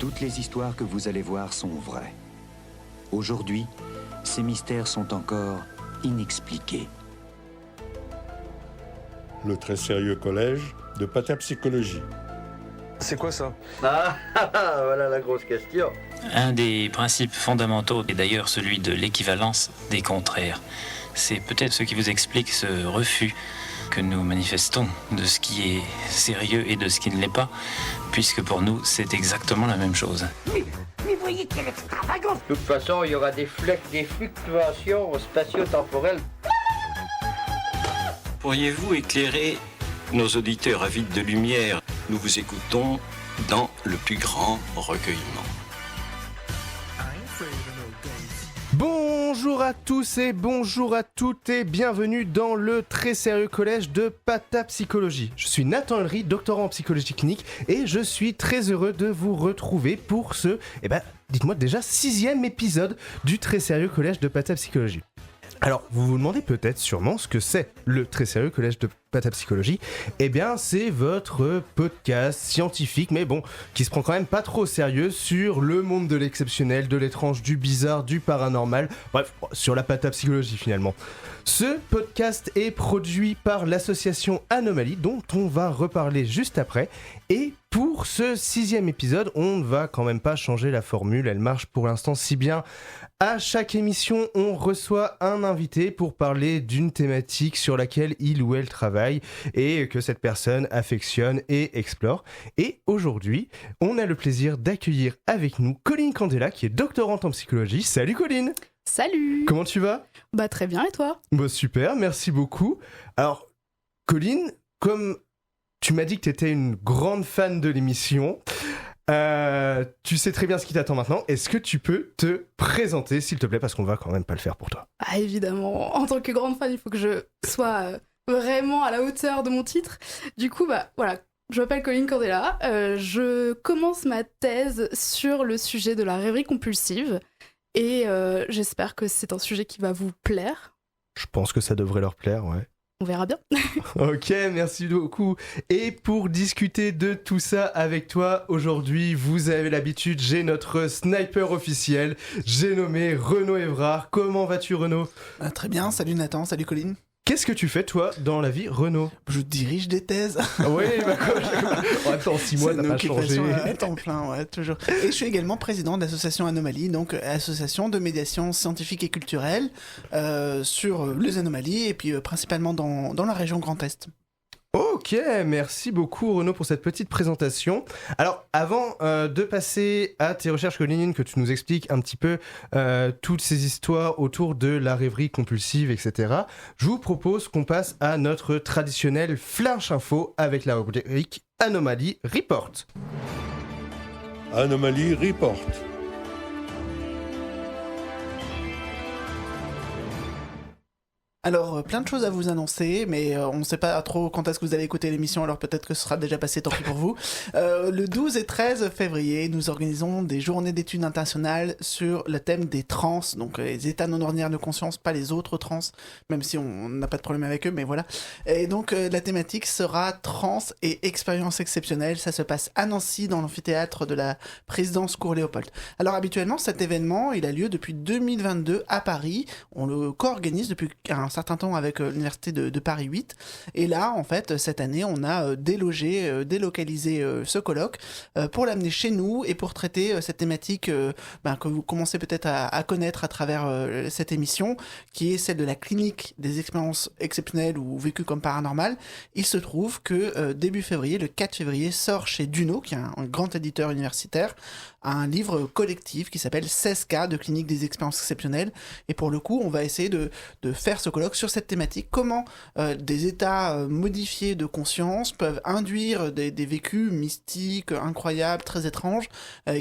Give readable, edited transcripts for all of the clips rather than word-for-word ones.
Toutes les histoires que vous allez voir sont vraies. Aujourd'hui, ces mystères sont encore inexpliqués. Le très sérieux collège de patapsychologie. C'est quoi ça? Voilà la grosse question. Un des principes fondamentaux est d'ailleurs celui de l'équivalence des contraires. C'est peut-être ce qui vous explique ce refus que nous manifestons de ce qui est sérieux et de ce qui ne l'est pas, puisque pour nous, c'est exactement la même chose. Mais voyez quelle extravagance! De toute façon, il y aura des fluctuations spatio-temporelles. Pourriez-vous éclairer nos auditeurs avides de lumière? Nous vous écoutons dans le plus grand recueillement. Bonjour à tous et bonjour à toutes et bienvenue dans le très sérieux collège de patapsychologie. Je suis Nathan Elry, doctorant en psychologie clinique et je suis très heureux de vous retrouver pour ce, dites-moi déjà, 6e épisode du très sérieux collège de patapsychologie. Alors, vous vous demandez peut-être sûrement ce que c'est le très sérieux collège de patapsychologie. Eh bien, c'est votre podcast scientifique, mais bon, qui se prend quand même pas trop au sérieux sur le monde de l'exceptionnel, de l'étrange, du bizarre, du paranormal, bref, sur la patapsychologie finalement. Ce podcast est produit par l'association Anomalie, dont on va reparler juste après, et pour ce 6e épisode, on ne va quand même pas changer la formule, elle marche pour l'instant si bien. À chaque émission, on reçoit un invité pour parler d'une thématique sur laquelle il ou elle travaille et que cette personne affectionne et explore. Et aujourd'hui, on a le plaisir d'accueillir avec nous Colline Candela, qui est doctorante en psychologie. Salut Colline! Salut! Comment tu vas? Bah très bien, et toi? Bah super, merci beaucoup. Alors, Colline, comme tu m'as dit que tu étais une grande fan de l'émission, tu sais très bien ce qui t'attend maintenant. Est-ce que tu peux te présenter, s'il te plaît, parce qu'on va quand même pas le faire pour toi. Ah évidemment, en tant que grande fan, il faut que je sois vraiment à la hauteur de mon titre. Du coup, voilà, je m'appelle Colline Candela, je commence ma thèse sur le sujet de la rêverie compulsive et j'espère que c'est un sujet qui va vous plaire. Je pense que ça devrait leur plaire, ouais. On verra bien. Ok, merci beaucoup. Et pour discuter de tout ça avec toi, aujourd'hui, vous avez l'habitude, j'ai notre sniper officiel, j'ai nommé Renaud Évrard. Comment vas-tu, Renaud? Très bien, salut Nathan, salut Colline. Qu'est-ce que tu fais, toi, dans la vie, Renaud? Je dirige des thèses. Oui, attends, 6 mois, t'as pas changé. À temps plein, ouais, toujours. Et je suis également président de l'association Anomalie, donc association de médiation scientifique et culturelle sur les anomalies et puis principalement dans la région Grand Est. Ok, merci beaucoup Renaud pour cette petite présentation. Alors avant de passer à tes recherches Colline, que tu nous expliques un petit peu toutes ces histoires autour de la rêverie compulsive, etc., je vous propose qu'on passe à notre traditionnel Flash Info avec la rubrique Anomalie Report. Anomalie Report. Alors, plein de choses à vous annoncer, mais on ne sait pas trop quand est-ce que vous allez écouter l'émission, alors peut-être que ce sera déjà passé, tant pis pour vous. Le 12 et 13 février, nous organisons des journées d'études internationales sur le thème des trans, donc les états non ordinaires de conscience, pas les autres trans, même si on n'a pas de problème avec eux, mais voilà. Et donc, la thématique sera trans et expérience exceptionnelle. Ça se passe à Nancy, dans l'amphithéâtre de la présidence Cours-Léopold. Alors, habituellement, cet événement, il a lieu depuis 2022 à Paris. On le co-organise depuis un certain temps avec l'université de Paris 8, et là en fait cette année on a délocalisé ce colloque pour l'amener chez nous et pour traiter cette thématique que vous commencez peut-être à connaître à travers cette émission, qui est celle de la clinique des expériences exceptionnelles ou vécues comme paranormales. Il se trouve que début février, le 4 février, sort chez Duno, qui est un grand éditeur universitaire, un livre collectif qui s'appelle 16 cas de clinique des expériences exceptionnelles, et pour le coup on va essayer de faire ce colloque sur cette thématique, comment des états modifiés de conscience peuvent induire des vécus mystiques, incroyables, très étranges,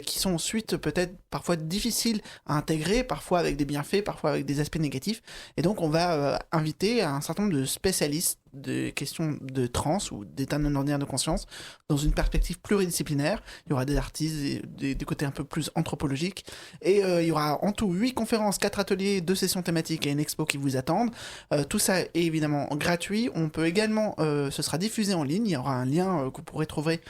qui sont ensuite peut-être parfois difficiles à intégrer, parfois avec des bienfaits, parfois avec des aspects négatifs, et donc on va inviter un certain nombre de spécialistes des questions de transe ou d'état non ordinaire de conscience dans une perspective pluridisciplinaire. Il y aura des artistes, des côtés un peu plus anthropologiques. Et il y aura en tout 8 conférences, 4 ateliers, 2 sessions thématiques et une expo qui vous attendent. Tout ça est évidemment gratuit. On peut également, ce sera diffusé en ligne. Il y aura un lien que vous pourrez trouver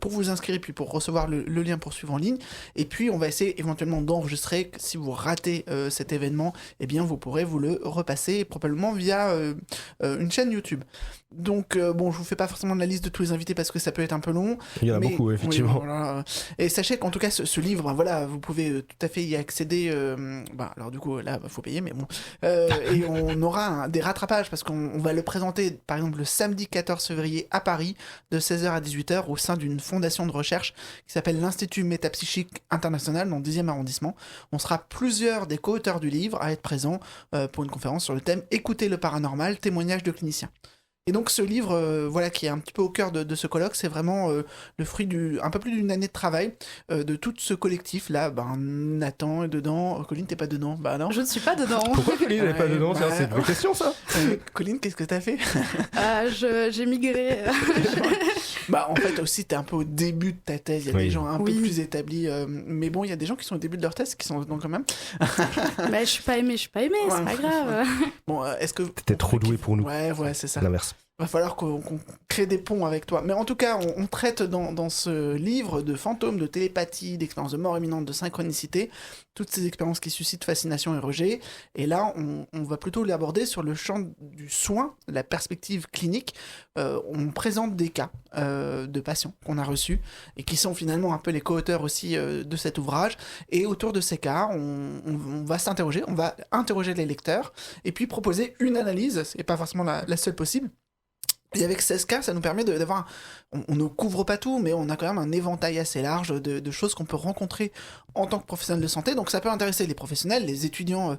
pour vous inscrire et puis pour recevoir le lien pour suivre en ligne. Et puis on va essayer éventuellement d'enregistrer. Si vous ratez cet événement, eh bien vous pourrez vous le repasser probablement via une chaîne YouTube. Donc bon, je vous fais pas forcément de la liste de tous les invités parce que ça peut être un peu long. Il y en a beaucoup, effectivement. Oui, voilà. Et sachez qu'en tout cas ce livre, voilà, vous pouvez tout à fait y accéder. Alors du coup là, faut payer, mais bon. Et on aura des rattrapages parce qu'on va le présenter, par exemple le samedi 14 février à Paris, de 16h à 18h, au sein d'une fondation de recherche qui s'appelle l'Institut Métapsychique International dans le 10e arrondissement. On sera plusieurs des co-auteurs du livre à être présents pour une conférence sur le thème « Écoutez le paranormal, témoignage de cliniciens ». Et donc ce livre, voilà, qui est un petit peu au cœur de ce colloque, c'est vraiment le fruit un peu plus d'une année de travail de tout ce collectif là. Nathan est dedans. Colline, t'es pas dedans? Bah non. Je ne suis pas dedans. Pourquoi Colline n'est pas dedans? C'est une vraie question, ça. Colline, qu'est-ce que t'as fait? J'ai migré. En fait aussi t'es un peu au début de ta thèse. Il y a des gens un peu plus établis, mais bon, il y a des gens qui sont au début de leur thèse qui sont dedans quand même. Je suis pas aimée, c'est pas grave. Bon, est-ce que t'es trop doué pour nous? Ouais, c'est ça. L'inverse. Va falloir qu'on crée des ponts avec toi. Mais en tout cas, on traite dans ce livre de fantômes, de télépathie, d'expériences de mort imminente, de synchronicité, toutes ces expériences qui suscitent fascination et rejet. Et là, on va plutôt l'aborder sur le champ du soin, la perspective clinique. On présente des cas de patients qu'on a reçus et qui sont finalement un peu les co-auteurs aussi de cet ouvrage. Et autour de ces cas, on va s'interroger, on va interroger les lecteurs et puis proposer une analyse. C'est pas forcément la seule possible. Et avec 16 cas, ça nous permet d'avoir... On ne couvre pas tout, mais on a quand même un éventail assez large de choses qu'on peut rencontrer en tant que professionnel de santé. Donc ça peut intéresser les professionnels, les étudiants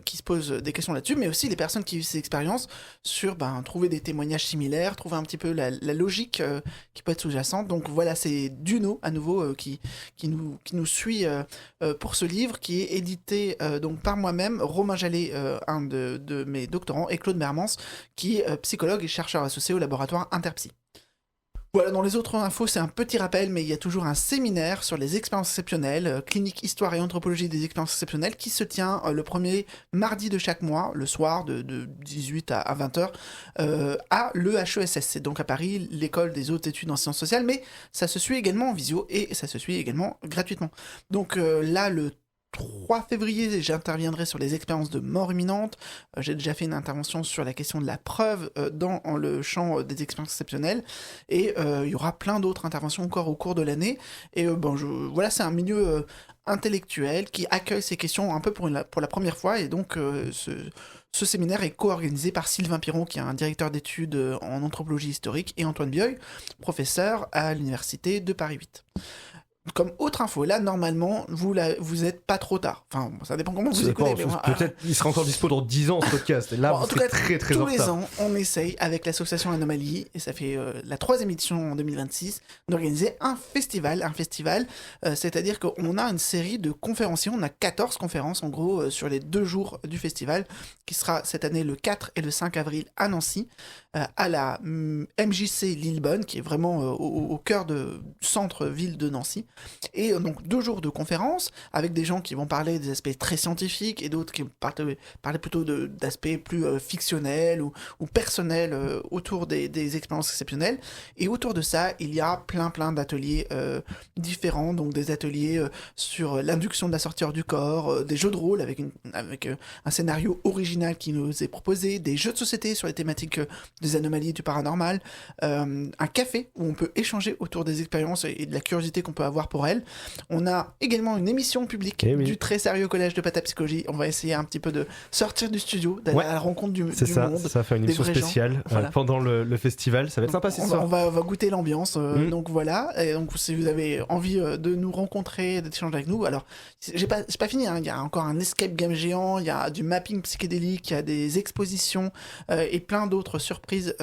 qui se posent des questions là-dessus, mais aussi les personnes qui vivent ces expériences sur trouver des témoignages similaires, trouver un petit peu la logique qui peut être sous-jacente. Donc voilà, c'est Duno, à nouveau, qui nous suit pour ce livre, qui est édité donc par moi-même, Romain Jallet, un de mes doctorants, et Claude Mermans, qui est psychologue et chercheur associé au laboratoire Interpsy. Voilà, dans les autres infos, c'est un petit rappel, mais il y a toujours un séminaire sur les expériences exceptionnelles, clinique, histoire et anthropologie des expériences exceptionnelles, qui se tient le premier mardi de chaque mois, le soir, de 18 à 20h, à l'EHESS. C'est donc à Paris, l'école des hautes études en sciences sociales, mais ça se suit également en visio et ça se suit également gratuitement. Donc là, le 3 février, j'interviendrai sur les expériences de mort imminente. J'ai déjà fait une intervention sur la question de la preuve dans le champ des expériences exceptionnelles. Et il y aura plein d'autres interventions encore au cours de l'année. Et voilà, c'est un milieu intellectuel qui accueille ces questions un peu pour la première fois. Et donc, ce séminaire est co-organisé par Sylvain Piron, qui est un directeur d'études en anthropologie historique, et Antoine Bieuil, professeur à l'université de Paris 8. Comme autre info, là, normalement, vous êtes pas trop tard. Enfin, ça dépend comment vous écoutez. Peut-être il sera encore dispo dans 10 ans, ce podcast. Là, en tout cas, très, très tous en retard. les ans, on essaye, avec l'association Anomalie, et ça fait la 3e édition en 2026, d'organiser un festival. C'est-à-dire qu'on a une série de conférenciers. On a 14 conférences, en gros, sur les 2 jours du festival, qui sera cette année le 4 et le 5 avril à Nancy, à la MJC Lillebonne, qui est vraiment au cœur de centre-ville de Nancy. Et donc 2 jours de conférences avec des gens qui vont parler des aspects très scientifiques et d'autres qui vont parler plutôt d'aspects plus fictionnels ou personnels autour des expériences exceptionnelles. Et autour de ça, il y a plein d'ateliers différents, donc des ateliers sur l'induction de la sortie hors du corps, des jeux de rôle avec un scénario original qui nous est proposé, des jeux de société sur les thématiques des anomalies du paranormal, un café où on peut échanger autour des expériences et de la curiosité qu'on peut avoir pour elles. On a également une émission publique du très sérieux collège de Patapsychologie. On va essayer un petit peu de sortir du studio, d'aller à la rencontre du monde. C'est ça, ça va faire une émission spéciale pendant le festival. Ça va être sympa cette soirée. On va goûter l'ambiance. Donc voilà. Et donc si vous avez envie de nous rencontrer, d'échanger avec nous, alors j'ai pas fini. Il y a encore un escape game géant, il y a du mapping psychédélique, il y a des expositions et plein d'autres surprises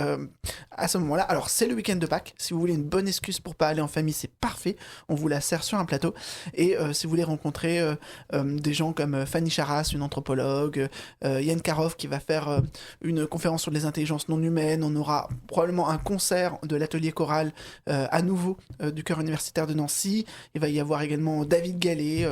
à ce moment-là. Alors c'est le week-end de Pâques. Si vous voulez une bonne excuse pour pas aller en famille, c'est parfait. On vous la sert sur un plateau. Et si vous voulez rencontrer des gens comme Fanny Charras, une anthropologue, Yann Karov qui va faire une conférence sur les intelligences non humaines, on aura probablement un concert de l'atelier choral à nouveau du Chœur universitaire de Nancy. Il va y avoir également David Gallet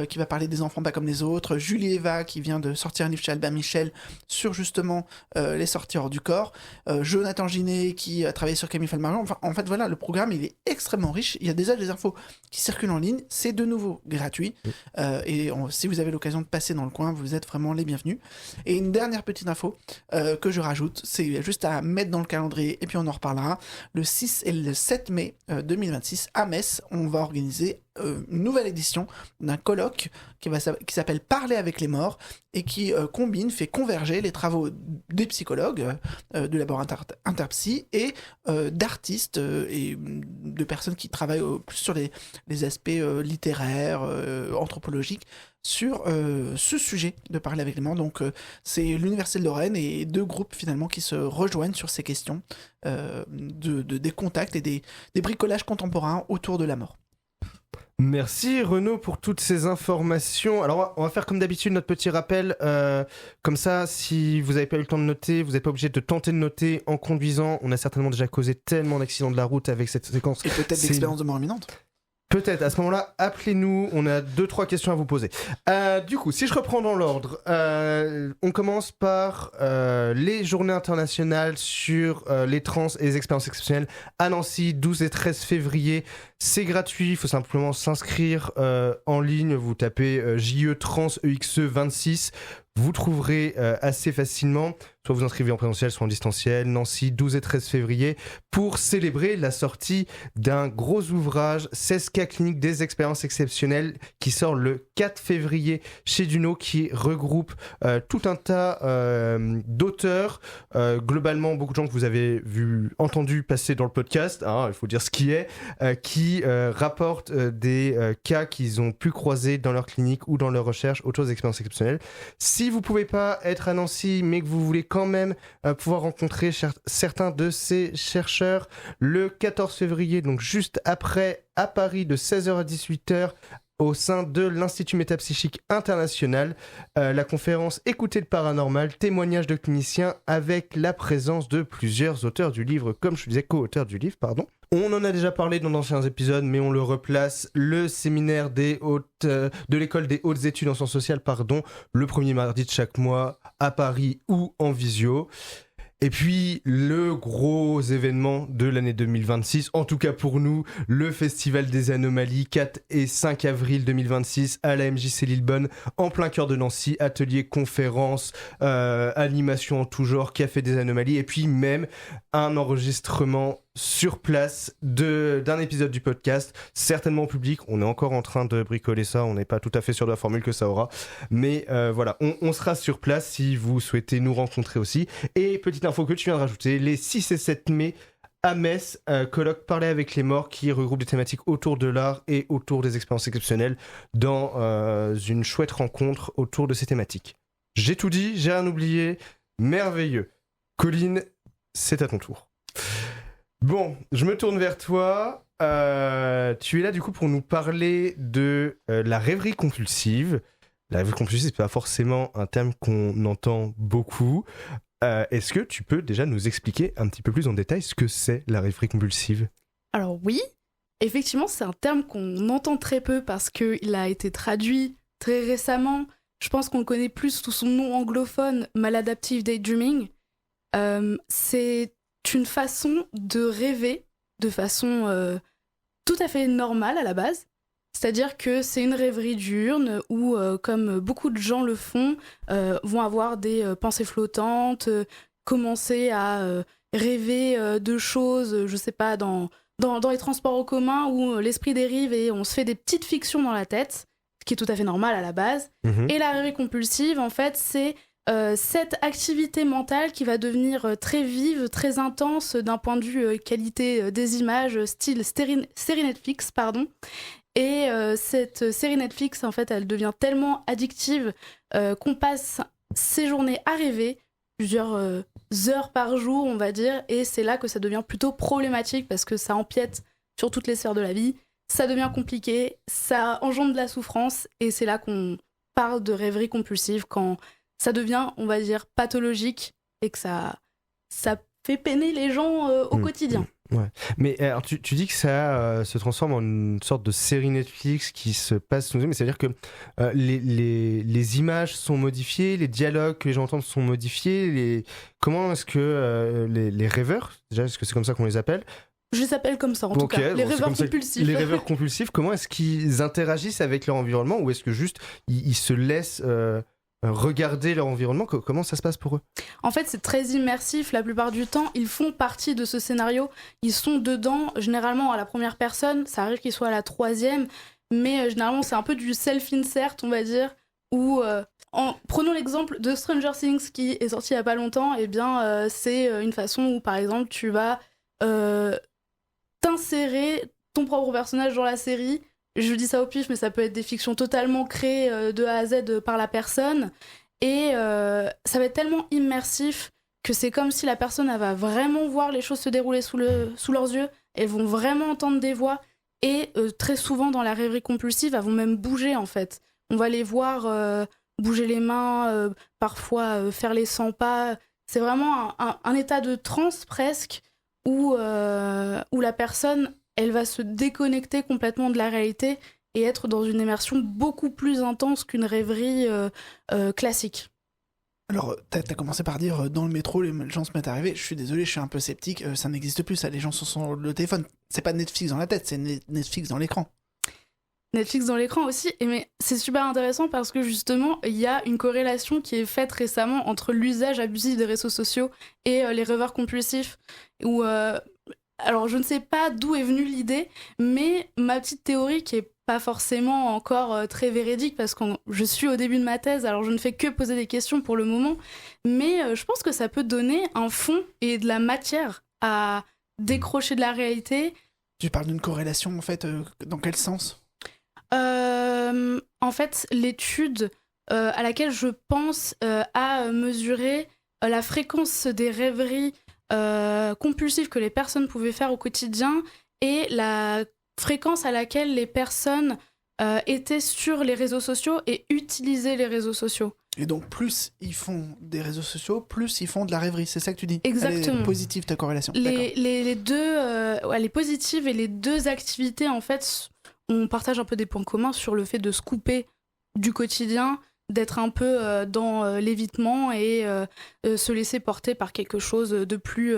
qui va parler des enfants pas comme les autres, Julie Eva qui vient de sortir un livre chez Albert Michel sur justement les sorties hors du corps, Jonathan Ginet qui a travaillé sur Camille Falmarion. Enfin, en fait voilà, le programme il est extrêmement riche, il y a déjà des infos qui circulent en ligne, c'est de nouveau gratuit si vous avez l'occasion de passer dans le coin, vous êtes vraiment les bienvenus. Et une dernière petite info que je rajoute, c'est juste à mettre dans le calendrier et puis on en reparlera. Le 6 et le 7 mai 2026 à Metz, on va organiser une nouvelle édition d'un colloque qui s'appelle Parler avec les morts et qui fait converger les travaux des psychologues du laboratoire Interpsy et d'artistes et de personnes qui travaillent plus sur les aspects littéraires, anthropologiques sur ce sujet de Parler avec les morts. Donc c'est l'Université de Lorraine et 2 groupes finalement qui se rejoignent sur ces questions des contacts et des bricolages contemporains autour de la mort. Merci Renaud pour toutes ces informations. Alors on va faire comme d'habitude notre petit rappel. Comme ça, si vous n'avez pas eu le temps de noter, vous n'êtes pas obligé de tenter de noter en conduisant. On a certainement déjà causé tellement d'accidents de la route avec cette séquence. Et peut-être l'expérience de mort imminente. Peut-être, à ce moment-là, appelez-nous, on a 2-3 questions à vous poser. Du coup, si je reprends dans l'ordre, on commence par les journées internationales sur les trans et les expériences exceptionnelles à Nancy, 12 et 13 février. C'est gratuit, il faut simplement s'inscrire en ligne, vous tapez JE Trans EXE 26, vous trouverez assez facilement, soit vous inscrivez en présentiel, soit en distanciel, Nancy, 12 et 13 février, pour célébrer la sortie d'un gros ouvrage, 16 cas cliniques des expériences exceptionnelles, qui sort le 4 février chez Duno, qui regroupe tout un tas d'auteurs, globalement beaucoup de gens que vous avez entendu passer dans le podcast, hein, il faut dire ce qui est, qui rapportent des cas qu'ils ont pu croiser dans leur clinique ou dans leur recherche autour des expériences exceptionnelles. Si vous pouvez pas être à Nancy, mais que vous voulez quand même pouvoir rencontrer certains de ces chercheurs, le 14 février, donc juste après, à Paris, de 16h à 18h, au sein de l'Institut Métapsychique International, la conférence Écouter le paranormal, témoignages de cliniciens, avec la présence de plusieurs auteurs du livre, comme je disais, co-auteurs du livre, pardon. On en a déjà parlé dans d'anciens épisodes, mais on le replace, le séminaire de l'école des hautes études en sciences sociales, le premier mardi de chaque mois, à Paris ou en visio. Et puis, le gros événement de l'année 2026, en tout cas pour nous, le Festival des Anomalies, 4 et 5 avril 2026, à la MJC Lillebonne, en plein cœur de Nancy, ateliers, conférences, animations en tout genre, café des anomalies, et puis même un enregistrement sur place d'un épisode du podcast, certainement au public. On est encore en train de bricoler ça, on n'est pas tout à fait sûr de la formule que ça aura, mais voilà, on sera sur place si vous souhaitez nous rencontrer aussi. Et petite info que tu viens de rajouter, les 6 et 7 mai à Metz, colloque Parler avec les morts, qui regroupe des thématiques autour de l'art et autour des expériences exceptionnelles, dans une chouette rencontre autour de ces thématiques. J'ai tout dit, j'ai rien oublié, merveilleux. Colline, c'est à ton tour. Bon, je me tourne vers toi. Tu es là du coup pour nous parler de la rêverie compulsive. La rêverie compulsive, c'est pas forcément un terme qu'on entend beaucoup. Est-ce que tu peux déjà nous expliquer un petit peu plus en détail ce que c'est la rêverie compulsive ? Alors oui, effectivement, c'est un terme qu'on entend très peu parce qu'il a été traduit très récemment. Je pense qu'on le connaît plus sous son nom anglophone, maladaptive daydreaming. C'est une façon de rêver de façon tout à fait normale à la base. C'est-à-dire que c'est une rêverie diurne où, comme beaucoup de gens le font, vont avoir des pensées flottantes, commencer à rêver de choses, je sais pas, dans les transports en commun où l'esprit dérive et on se fait des petites fictions dans la tête, ce qui est tout à fait normal à la base. Et la rêverie compulsive, en fait, c'est cette activité mentale qui va devenir très vive, très intense d'un point de vue qualité des images, style série Netflix, pardon. Et cette série Netflix, en fait, elle devient tellement addictive qu'on passe ses journées à rêver, plusieurs heures par jour, on va dire, et c'est là que ça devient plutôt problématique parce que ça empiète sur toutes les sphères de la vie. ça devient compliqué, ça engendre de la souffrance, et c'est là qu'on parle de rêverie compulsive, quand ça devient, on va dire, pathologique, et que ça fait peiner les gens au quotidien. Ouais. Mais alors, tu dis que ça se transforme en une sorte de série Netflix qui se passe sous nos yeux, mais c'est-à-dire que les images sont modifiées, les dialogues que les gens entendent sont modifiés. Comment est-ce que les rêveurs, déjà, est-ce que c'est comme ça qu'on les appelle? Je les appelle comme ça, en tout cas. Les rêveurs compulsifs. Les rêveurs compulsifs, comment est-ce qu'ils interagissent avec leur environnement, ou est-ce que juste ils se laissent regarder leur environnement? Comment ça se passe pour eux? En fait, c'est très immersif. La plupart du temps, ils font partie de ce scénario. Ils sont dedans, généralement à la première personne. Ça arrive qu'ils soient à la troisième. Mais généralement, c'est un peu du self-insert, on va dire. Où, prenons l'exemple de Stranger Things qui est sorti il n'y a pas longtemps. Eh bien, c'est une façon où, par exemple, tu vas t'insérer ton propre personnage dans la série. Je dis ça au pif, mais ça peut être des fictions totalement créées de A à Z par la personne. Et ça va être tellement immersif que c'est comme si la personne elle va vraiment voir les choses se dérouler sous leurs yeux. Elles vont vraiment entendre des voix. Et très souvent, dans la rêverie compulsive, elles vont même bouger, en fait. On va les voir bouger les mains, parfois faire les 100 pas. C'est vraiment un état de transe, presque, où la personne... elle va se déconnecter complètement de la réalité et être dans une immersion beaucoup plus intense qu'une rêverie classique. Alors, t'as commencé par dire, dans le métro, les gens se mettent à rêver. Je suis désolé, je suis un peu sceptique, ça n'existe plus, ça, les gens sont sur le téléphone. C'est pas Netflix dans la tête, c'est Netflix dans l'écran. Netflix dans l'écran aussi, mais c'est super intéressant parce que justement, il y a une corrélation qui est faite récemment entre l'usage abusif des réseaux sociaux et les rêveurs compulsifs, où... alors, je ne sais pas d'où est venue l'idée, mais ma petite théorie, qui est pas forcément encore très véridique, parce que je suis au début de ma thèse, alors je ne fais que poser des questions pour le moment, mais je pense que ça peut donner un fond et de la matière à décrocher de la réalité. Tu parles d'une corrélation, en fait, dans quel sens ? En fait, l'étude à laquelle je pense a mesuré la fréquence des rêveries compulsives que les personnes pouvaient faire au quotidien et la fréquence à laquelle les personnes étaient sur les réseaux sociaux et utilisaient les réseaux sociaux. Et donc, plus ils font des réseaux sociaux, plus ils font de la rêverie, c'est ça que tu dis ? Exactement. Elle est positive, ta corrélation. Les deux, elle est positive, et les deux activités, en fait, on partage un peu des points communs sur le fait de se couper du quotidien, d'être un peu dans l'évitement et se laisser porter par quelque chose de plus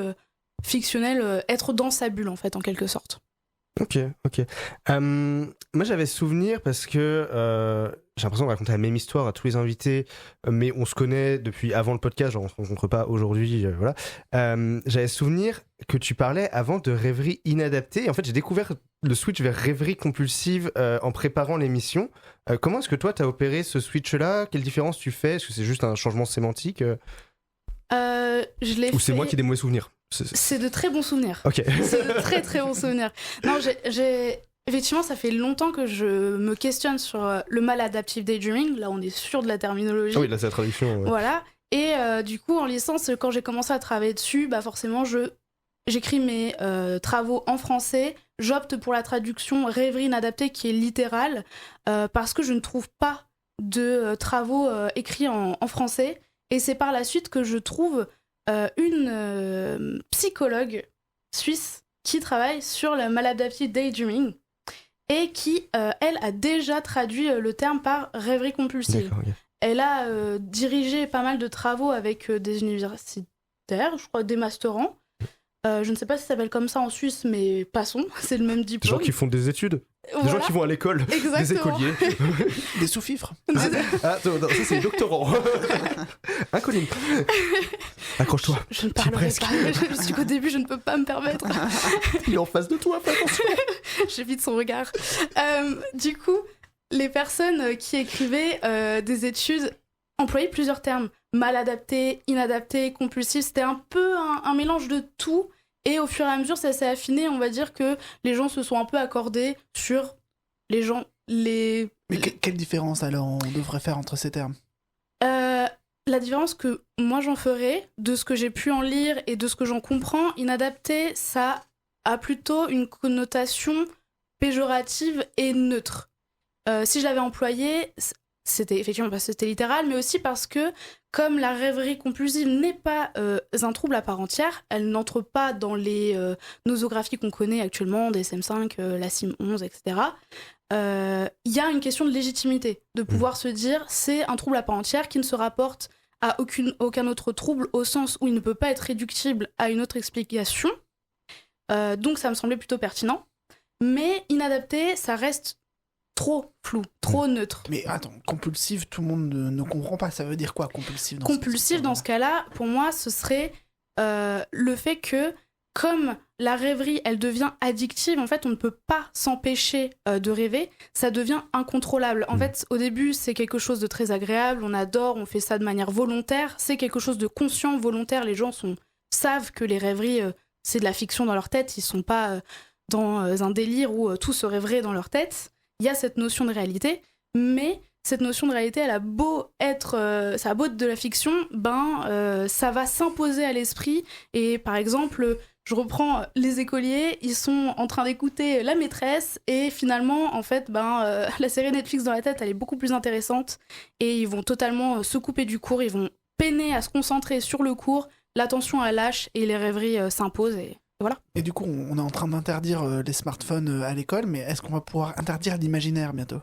fictionnel, être dans sa bulle, en fait, en quelque sorte. Ok. Moi, j'avais souvenir parce que j'ai l'impression de raconter la même histoire à tous les invités, mais on se connaît depuis avant le podcast, genre on se rencontre pas aujourd'hui, voilà. J'avais souvenir que tu parlais avant de rêverie inadaptée. En fait, j'ai découvert le switch vers rêverie compulsive en préparant l'émission. Comment est-ce que toi, t'as opéré ce switch-là ? Quelle différence tu fais ? Est-ce que c'est juste un changement sémantique ? Ou c'est moi qui ai des mauvais souvenirs ? C'est de très bons souvenirs. Ok. C'est de très très bons souvenirs. Non, effectivement, ça fait longtemps que je me questionne sur le maladaptive daydreaming. Là, on est sûr de la terminologie. Ah oui, là, c'est la traduction. Ouais. Voilà. Et du coup, en licence, quand j'ai commencé à travailler dessus, bah forcément, j'écris mes travaux en français. J'opte pour la traduction rêverie inadaptée qui est littérale parce que je ne trouve pas de travaux écrits en français. Et c'est par la suite que je trouve une psychologue suisse qui travaille sur le maladaptive daydreaming et qui, elle, a déjà traduit le terme par rêverie compulsive. D'accord, okay. Elle a dirigé pas mal de travaux avec des universitaires, je crois des masterants. Je ne sais pas si ça s'appelle comme ça en Suisse, mais passons, c'est le même diplôme. Des gens qui font des études. Voilà. Des gens qui vont à l'école. Exactement. Des écoliers. Des sous-fifres. Ah, non, ça c'est les doctorants. Inconnu. Accroche-toi. Je ne parlerai pas. Je suis qu'au début, je ne peux pas me permettre. Il est en face de toi, fais attention. J'évite son regard. Du coup, les personnes qui écrivaient des études employaient plusieurs termes. Maladapté, inadapté, compulsif. C'était un peu un mélange de tout. Et au fur et à mesure, ça s'est affiné. On va dire que les gens se sont un peu accordés sur les gens... Mais quelle différence, alors, on devrait faire entre ces termes ? La différence que moi j'en ferais, de ce que j'ai pu en lire et de ce que j'en comprends, inadapté, ça a plutôt une connotation péjorative et neutre. Si je l'avais employé, c'était effectivement parce que c'était littéral, mais aussi parce que, comme la rêverie compulsive n'est pas un trouble à part entière, elle n'entre pas dans les nosographies qu'on connaît actuellement, DSM-5, la CIM-11, etc. Il y a une question de légitimité, de pouvoir se dire c'est un trouble à part entière qui ne se rapporte à aucun autre trouble, au sens où il ne peut pas être réductible à une autre explication. Donc ça me semblait plutôt pertinent. Mais inadapté, ça reste trop flou, trop neutre. Mais attends, compulsive, tout le monde ne comprend pas. Ça veut dire quoi, compulsive dans ce cas-là, pour moi, ce serait le fait que, comme la rêverie, elle devient addictive, en fait, on ne peut pas s'empêcher de rêver, ça devient incontrôlable. En fait, au début, c'est quelque chose de très agréable, on adore, on fait ça de manière volontaire, c'est quelque chose de conscient, volontaire, les gens savent que les rêveries, c'est de la fiction dans leur tête, ils sont pas dans un délire où tout se rêverait dans leur tête. Il y a cette notion de réalité, mais cette notion de réalité, elle a beau être, ça a beau être de la fiction, ça va s'imposer à l'esprit. Et par exemple, je reprends les écoliers, ils sont en train d'écouter La Maîtresse, et finalement, en fait, la série Netflix dans la tête, elle est beaucoup plus intéressante, et ils vont totalement se couper du cours, ils vont peiner à se concentrer sur le cours, l'attention elle lâche, et les rêveries s'imposent, et voilà. Et du coup, on est en train d'interdire les smartphones à l'école, mais est-ce qu'on va pouvoir interdire l'imaginaire bientôt ?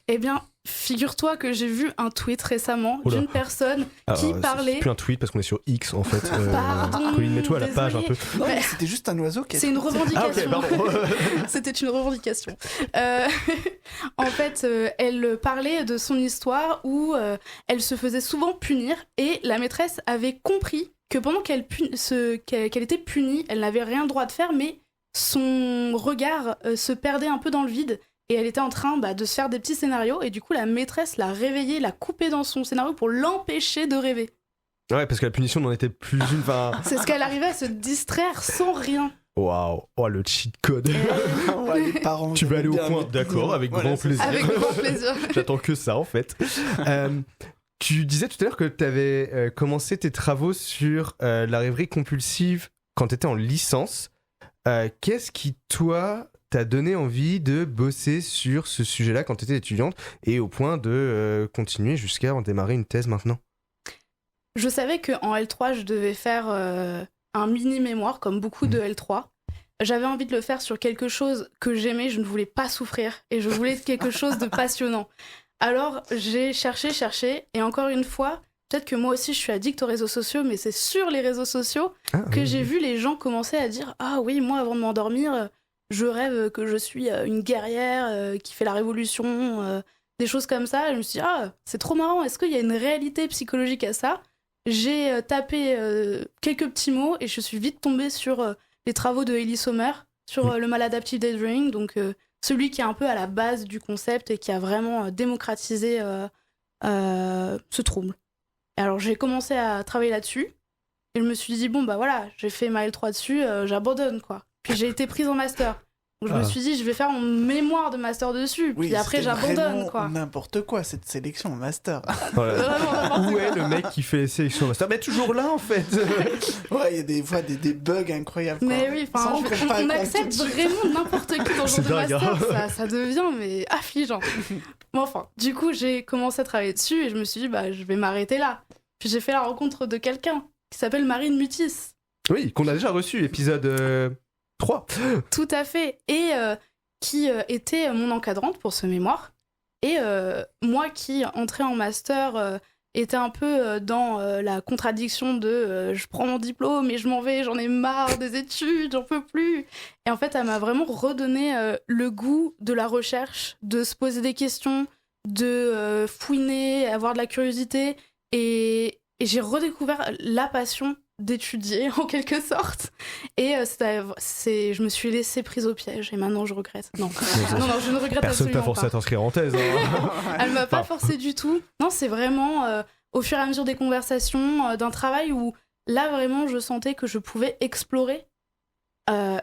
Eh bien, figure-toi que j'ai vu un tweet récemment d'une personne qui parlait... C'est plus un tweet parce qu'on est sur X en fait. Pardon, Colline, mets-toi à la page un peu. Non, mais c'était juste un oiseau qui... C'est une revendication. Ah, ok, pardon. C'était une revendication. En fait, elle parlait de son histoire où elle se faisait souvent punir, et la maîtresse avait compris que pendant qu'elle était punie, elle n'avait rien le droit de faire, mais son regard se perdait un peu dans le vide, et elle était en train de se faire des petits scénarios, et du coup la maîtresse l'a réveillée, l'a coupée dans son scénario pour l'empêcher de rêver. Ouais, parce que la punition n'en était plus une. C'est ce qu'elle arrivait à se distraire sans rien. Waouh, oh le cheat code. Ouais, les parents, tu veux aller au coin, d'accord, avec grand plaisir. Avec grand plaisir. J'attends que ça en fait. Tu disais tout à l'heure que tu avais commencé tes travaux sur la rêverie compulsive quand tu étais en licence. Qu'est-ce qui, toi, t'a donné envie de bosser sur ce sujet-là quand tu étais étudiante, et au point de continuer jusqu'à en démarrer une thèse maintenant ? Je savais qu'en L3, je devais faire un mini-mémoire, comme beaucoup de L3. J'avais envie de le faire sur quelque chose que j'aimais, je ne voulais pas souffrir, et je voulais quelque chose de passionnant. Alors, j'ai cherché, et encore une fois, peut-être que moi aussi je suis addict aux réseaux sociaux, mais c'est sur les réseaux sociaux que j'ai vu les gens commencer à dire « Ah oui, moi avant de m'endormir, je rêve que je suis une guerrière qui fait la révolution, des choses comme ça. » Et je me suis dit « Ah, c'est trop marrant, est-ce qu'il y a une réalité psychologique à ça ?» J'ai tapé quelques petits mots, et je suis vite tombée sur les travaux de Ellie Sommer, sur le maladaptive daydreaming, donc... celui qui est un peu à la base du concept et qui a vraiment démocratisé ce trouble. Et alors j'ai commencé à travailler là-dessus, et je me suis dit, bon bah voilà, j'ai fait ma L3 dessus, j'abandonne quoi. Puis j'ai été prise en master. Donc je me suis dit, je vais faire mon mémoire de master dessus, puis après j'abandonne quoi. N'importe quoi cette sélection en master. Où est le mec qui fait les sélections en master ? Mais toujours là en fait. Ouais, il y a des fois des bugs incroyables. Mais quoi. Oui, on accepte vraiment n'importe qui dans le genre de master, ça devient mais affligeant. Bon, enfin, du coup j'ai commencé à travailler dessus, et je me suis dit, bah je vais m'arrêter là. Puis j'ai fait la rencontre de quelqu'un qui s'appelle Marine Mutis. Oui, qu'on a déjà reçu, épisode 3. Tout à fait. Et qui était mon encadrante pour ce mémoire. Et moi qui entrais en master était un peu dans la contradiction de je prends mon diplôme et je m'en vais, j'en ai marre des études, j'en peux plus. Et en fait, elle m'a vraiment redonné le goût de la recherche, de se poser des questions, de fouiner, avoir de la curiosité. Et j'ai redécouvert la passion d'étudier en quelque sorte, et je me suis laissée prise au piège, et maintenant je regrette. Non, je ne regrette personne absolument pas. Personne t'a forcé à t'inscrire en thèse. Elle m'a pas forcé du tout. Non, c'est vraiment au fur et à mesure des conversations, d'un travail où là vraiment je sentais que je pouvais explorer,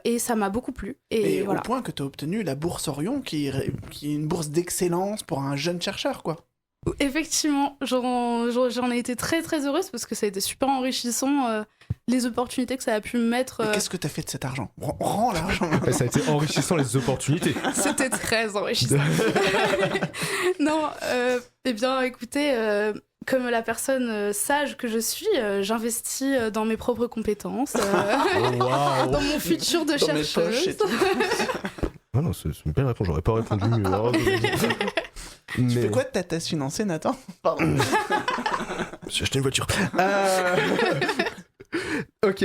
et ça m'a beaucoup plu. Et voilà. Au point que tu as obtenu la bourse Orion, qui est une bourse d'excellence pour un jeune chercheur, quoi. Effectivement, j'en ai été très très heureuse parce que ça a été super enrichissant, les opportunités que ça a pu me mettre. Mais qu'est-ce que t'as fait de cet argent? Rends l'argent. Ça a été enrichissant les opportunités. C'était très enrichissant. Non, eh bien écoutez, comme la personne sage que je suis, j'investis dans mes propres compétences, dans mon futur de Dans mes chercheuse. poches et tout. Ah non, c'est une belle réponse, j'aurais pas répondu mieux. Tu fais quoi de ta thèse financée, Nathan? Pardon. J'ai acheté une voiture. Ok.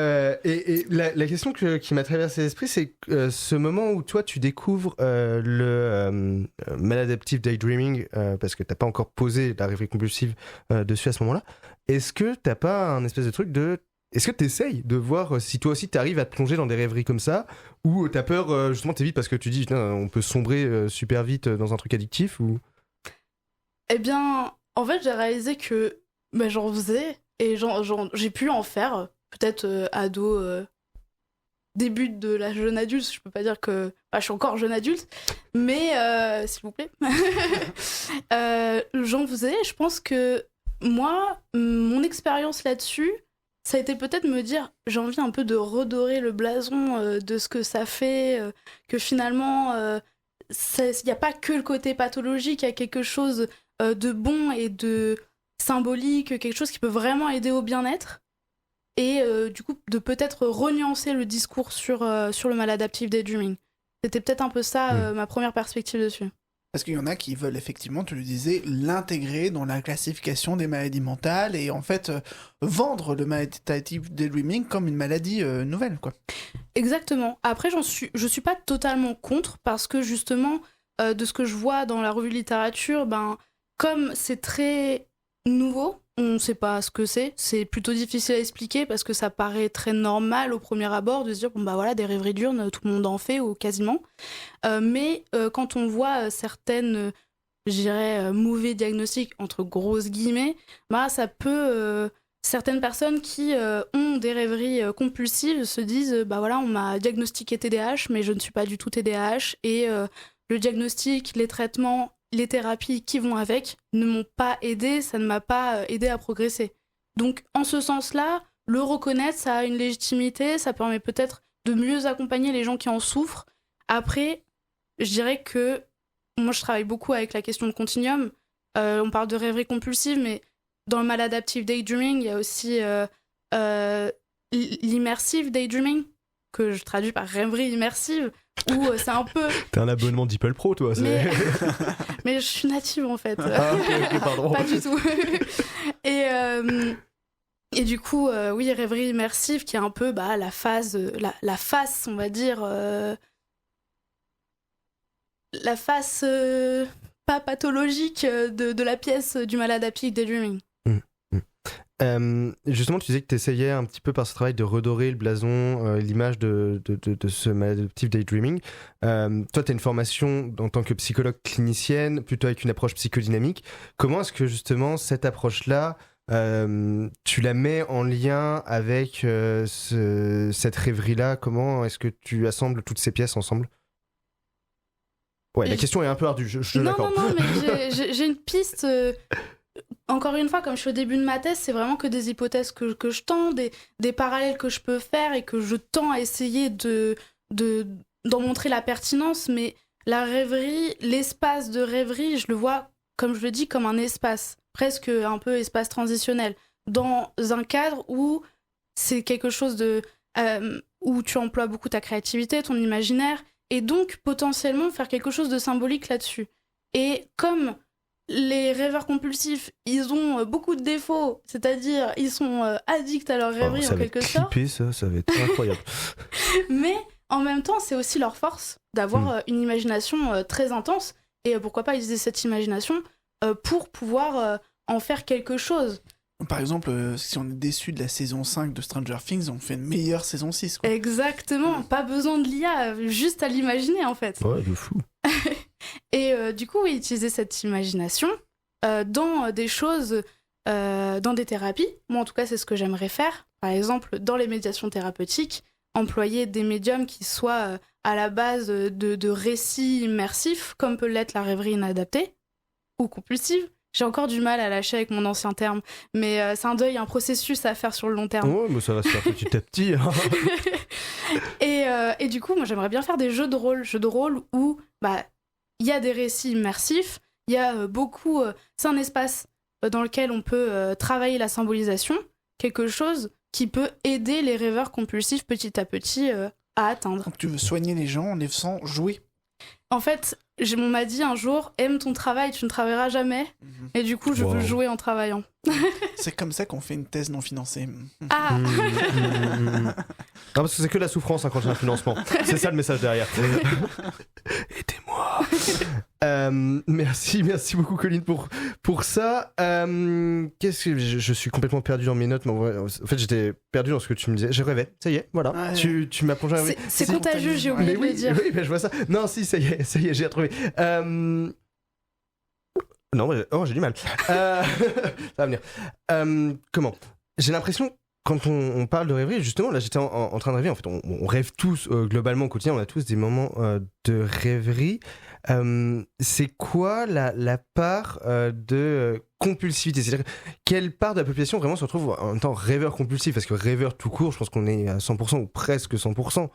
Et la question qui m'a traversé l'esprit, c'est ce moment où toi tu découvres le maladaptive daydreaming, parce que t'as pas encore posé la rêverie compulsive dessus à ce moment-là. Est-ce que t'as pas un espèce de truc de... Est-ce que t'essayes de voir si toi aussi t'arrives à te plonger dans des rêveries comme ça, ou t'as peur, justement t'évites parce que tu dis on peut sombrer super vite dans un truc addictif ou... Eh bien, en fait, j'ai réalisé que j'en faisais et j'ai pu en faire, peut-être ado, début de la jeune adulte. Je peux pas dire que je suis encore jeune adulte, mais s'il vous plaît, j'en faisais. Je pense que moi, mon expérience là-dessus, ça a été peut-être me dire, j'ai envie un peu de redorer le blason de ce que ça fait, que finalement, il n'y a pas que le côté pathologique, il y a quelque chose de bon et de symbolique, quelque chose qui peut vraiment aider au bien-être. Et du coup, de peut-être renuancer le discours sur le maladaptive daydreaming. C'était peut-être un peu ça, ma première perspective dessus. Parce qu'il y en a qui veulent effectivement, tu le disais, l'intégrer dans la classification des maladies mentales et en fait vendre le maladaptive daydreaming comme une maladie nouvelle, quoi. Exactement. Après, je suis pas totalement contre parce que justement, de ce que je vois dans la revue de littérature, comme c'est très nouveau, on ne sait pas ce que c'est plutôt difficile à expliquer parce que ça paraît très normal au premier abord de se dire des rêveries diurnes, tout le monde en fait ou quasiment. Mais quand on voit certaines, je dirais, mauvais diagnostics, entre grosses guillemets, ça peut... certaines personnes qui ont des rêveries compulsives se disent on m'a diagnostiqué TDAH, mais je ne suis pas du tout TDAH et le diagnostic, les traitements, les thérapies qui vont avec ne m'ont pas aidé, ça ne m'a pas aidé à progresser. Donc en ce sens-là, le reconnaître, ça a une légitimité, ça permet peut-être de mieux accompagner les gens qui en souffrent. Après, je dirais que moi je travaille beaucoup avec la question de continuum, on parle de rêverie compulsive, mais dans le maladaptive daydreaming, il y a aussi l'immersive daydreaming, que je traduis par rêverie immersive, où c'est un peu... T'as un abonnement d'Apple Pro, toi. Mais je suis native, en fait. Ah, ok, pardon. Pas du tout. Et du coup, oui, rêverie immersive, qui est un peu la face, on va dire... la face pas pathologique de la pièce du maladaptive daydreaming. Justement, tu disais que tu essayais un petit peu par ce travail de redorer le blason, l'image de ce maladaptive daydreaming. Toi, tu as une formation en tant que psychologue clinicienne, plutôt avec une approche psychodynamique. Comment est-ce que justement cette approche-là, tu la mets en lien avec cette rêverie-là? Comment est-ce que tu assembles toutes ces pièces ensemble? Ouais, la question est un peu ardue, je l'accorde. Non, mais j'ai une piste... Encore une fois, comme je suis au début de ma thèse, c'est vraiment que des hypothèses que je tends, des parallèles que je peux faire et que je tends à essayer d'en montrer la pertinence. Mais la rêverie, l'espace de rêverie, je le vois, comme je le dis, comme un espace, presque un peu espace transitionnel, dans un cadre où c'est quelque chose où tu emploies beaucoup ta créativité, ton imaginaire, et donc potentiellement faire quelque chose de symbolique là-dessus. Et comme... les rêveurs compulsifs, ils ont beaucoup de défauts, c'est-à-dire ils sont addicts à leur rêverie en quelque sorte. Ça va être incroyable. Mais en même temps, c'est aussi leur force d'avoir une imagination très intense. Et pourquoi pas utiliser cette imagination pour pouvoir en faire quelque chose. Par exemple, si on est déçu de la saison 5 de Stranger Things, on fait une meilleure saison 6. Quoi. Exactement, pas besoin de l'IA, juste à l'imaginer en fait. Ouais, de fou. Et du coup, oui, utiliser cette imagination dans des choses, dans des thérapies. Moi, en tout cas, c'est ce que j'aimerais faire. Par exemple, dans les médiations thérapeutiques, employer des médiums qui soient à la base de récits immersifs, comme peut l'être la rêverie inadaptée ou compulsive. J'ai encore du mal à lâcher avec mon ancien terme, mais c'est un deuil, un processus à faire sur le long terme. Ouais, mais ça va se faire petit à petit. Hein. Et du coup, moi, j'aimerais bien faire des jeux de rôle où il y a des récits immersifs, il y a beaucoup... c'est un espace dans lequel on peut travailler la symbolisation, quelque chose qui peut aider les rêveurs compulsifs petit à petit à atteindre. Donc tu veux soigner les gens en les faisant jouer. En fait, on m'a dit un jour, aime ton travail, tu ne travailleras jamais. Et du coup, je veux jouer en travaillant. C'est comme ça qu'on fait une thèse non financée. Ah Non, parce que c'est que la souffrance quand j'ai un financement. C'est ça le message derrière. Aidez-moi. Merci beaucoup Colline pour ça. Qu'est-ce que je suis complètement perdu dans mes notes, mais en fait j'étais perdu dans ce que tu me disais. Je rêvais, ça y est, voilà. Ouais. Tu m'as plongé. C'est contagieux, j'ai oublié de le dire. Oui, je vois ça. Non, si, ça y est, j'ai retrouvé. Non, j'ai du mal. Ça va venir. Comment ? J'ai l'impression, quand on parle de rêverie, justement, là j'étais en train de rêver, en fait, on rêve tous, globalement au quotidien, on a tous des moments de rêverie. C'est quoi la part de compulsivité ? C'est-à-dire, quelle part de la population vraiment se retrouve en même temps rêveur compulsif ? Parce que rêveur tout court, je pense qu'on est à 100% ou presque 100%.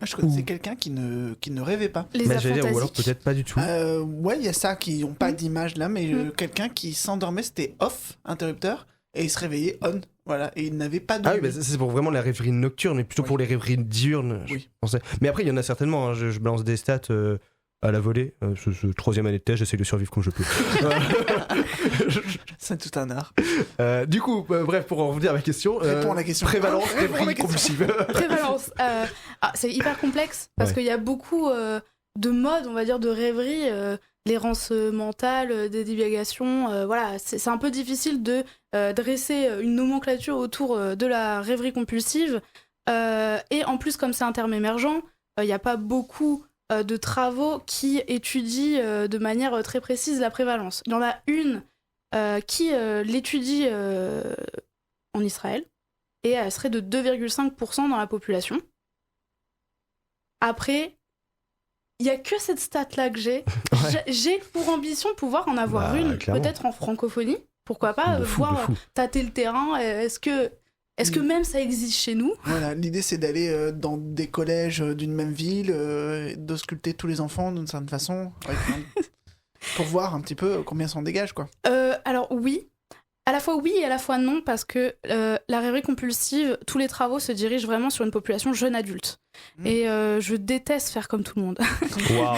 Je connaissais quelqu'un qui ne rêvait pas. Les ou alors peut-être pas du tout. Ouais, il y a ça qui n'ont pas d'image là, mais quelqu'un qui s'endormait, c'était off, interrupteur, et il se réveillait on. Voilà, et il n'avait pas de... Ah oui, ça, c'est pour vraiment la rêverie nocturne, et plutôt pour les rêveries diurnes, je pensais. Mais après, il y en a certainement, hein, je balance des stats à la volée. Ce troisième année de thèse, j'essaie de survivre comme je peux. C'est tout un art. Du coup, bref, pour en revenir à ma question... Réponds à la question. Prévalence, rêverie compulsive. Prévalence. C'est hyper complexe, parce qu'il y a beaucoup de modes, on va dire, de rêverie, l'errance mentale, des divagations, voilà, c'est un peu difficile de dresser une nomenclature autour de la rêverie compulsive, et en plus, comme c'est un terme émergent, il n'y a pas beaucoup de travaux qui étudient de manière très précise la prévalence. Il y en a une qui l'étudie en Israël, et elle serait de 2,5% dans la population. Après, il n'y a que cette stat-là que j'ai. Ouais. J'ai pour ambition de pouvoir en avoir une, clairement. Peut-être en francophonie. Pourquoi pas tâter le terrain. Est-ce que même ça existe chez nous ? Voilà, l'idée c'est d'aller dans des collèges d'une même ville, d'ausculter tous les enfants d'une certaine façon, pour voir un petit peu combien s'en dégage, quoi. Alors oui. À la fois oui et à la fois non, parce que la rêverie compulsive, tous les travaux se dirigent vraiment sur une population jeune adulte. Et je déteste faire comme tout le monde. Wow.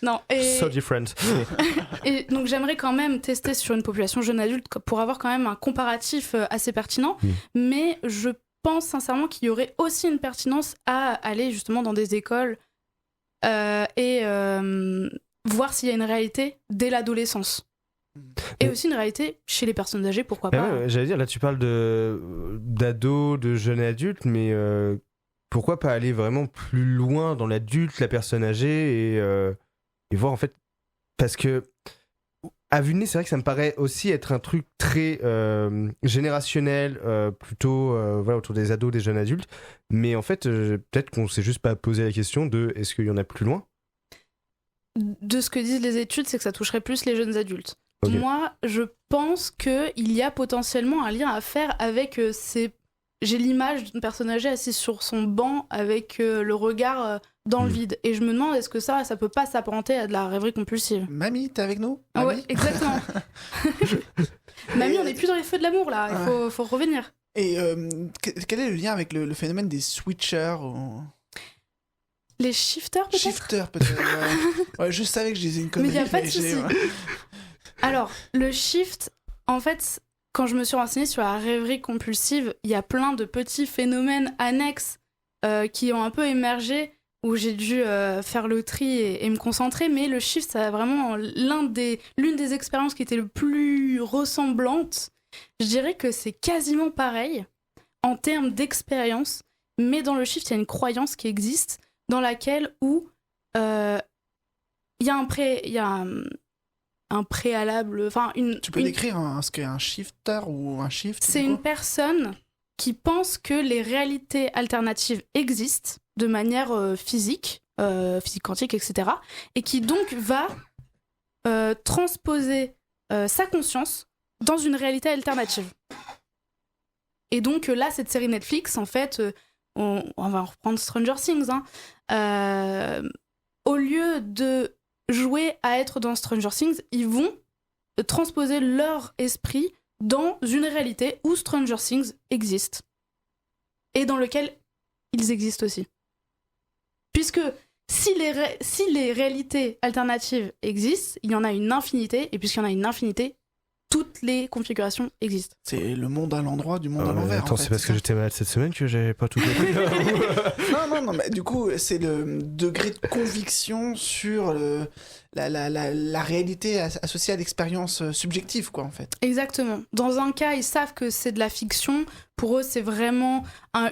Non, so different. Et donc j'aimerais quand même tester sur une population jeune adulte pour avoir quand même un comparatif assez pertinent. Mais je pense sincèrement qu'il y aurait aussi une pertinence à aller justement dans des écoles et voir s'il y a une réalité dès l'adolescence. Et aussi une réalité chez les personnes âgées, pourquoi pas. Ouais, j'allais dire, là tu parles d'ados, de jeunes adultes, mais pourquoi pas aller vraiment plus loin dans l'adulte, la personne âgée, et voir en fait, parce que à vue de nez, c'est vrai que ça me paraît aussi être un truc très générationnel, plutôt voilà, autour des ados, des jeunes adultes, mais en fait peut-être qu'on s'est juste pas posé la question de est-ce qu'il y en a plus loin. De ce que disent les études, c'est que ça toucherait plus les jeunes adultes. Okay. Moi, je pense qu'il y a potentiellement un lien à faire avec J'ai l'image d'une personne âgée assise sur son banc avec le regard dans le vide. Et je me demande, est-ce que ça peut pas s'apparenter à de la rêverie compulsive ? Mamie, t'es avec nous ? Ouais, exactement. Mamie, on n'est plus dans les feux de l'amour, là. Il faut revenir. Et quel est le lien avec le phénomène des switchers Les shifters, peut-être ? Shifters, peut-être. Ouais, je savais que je disais une connerie. Mais il n'y a pas de souci. Alors, le shift, en fait, quand je me suis renseignée sur la rêverie compulsive, il y a plein de petits phénomènes annexes qui ont un peu émergé, où j'ai dû faire le tri et me concentrer. Mais le shift, c'est vraiment l'une des expériences qui était le plus ressemblante. Je dirais que c'est quasiment pareil en termes d'expérience, mais dans le shift, il y a une croyance qui existe, dans laquelle où il y a un préalable, enfin Tu peux décrire ce qu'est un shifter ou un shift ? C'est une personne qui pense que les réalités alternatives existent de manière physique quantique, etc. Et qui donc va transposer sa conscience dans une réalité alternative. Et donc là, cette série Netflix, en fait, on va reprendre Stranger Things, au lieu de jouer à être dans Stranger Things, ils vont transposer leur esprit dans une réalité où Stranger Things existe et dans lequel ils existent aussi. Puisque si les réalités alternatives existent, il y en a une infinité, et puisqu'il y en a une infinité, toutes les configurations existent. C'est le monde à l'endroit du monde à l'envers. Attends, c'est parce que j'étais malade cette semaine que j'avais pas tout compris. Non, mais du coup, c'est le degré de conviction sur la réalité associée à l'expérience subjective, quoi, en fait. Exactement. Dans un cas, ils savent que c'est de la fiction. Pour eux, c'est vraiment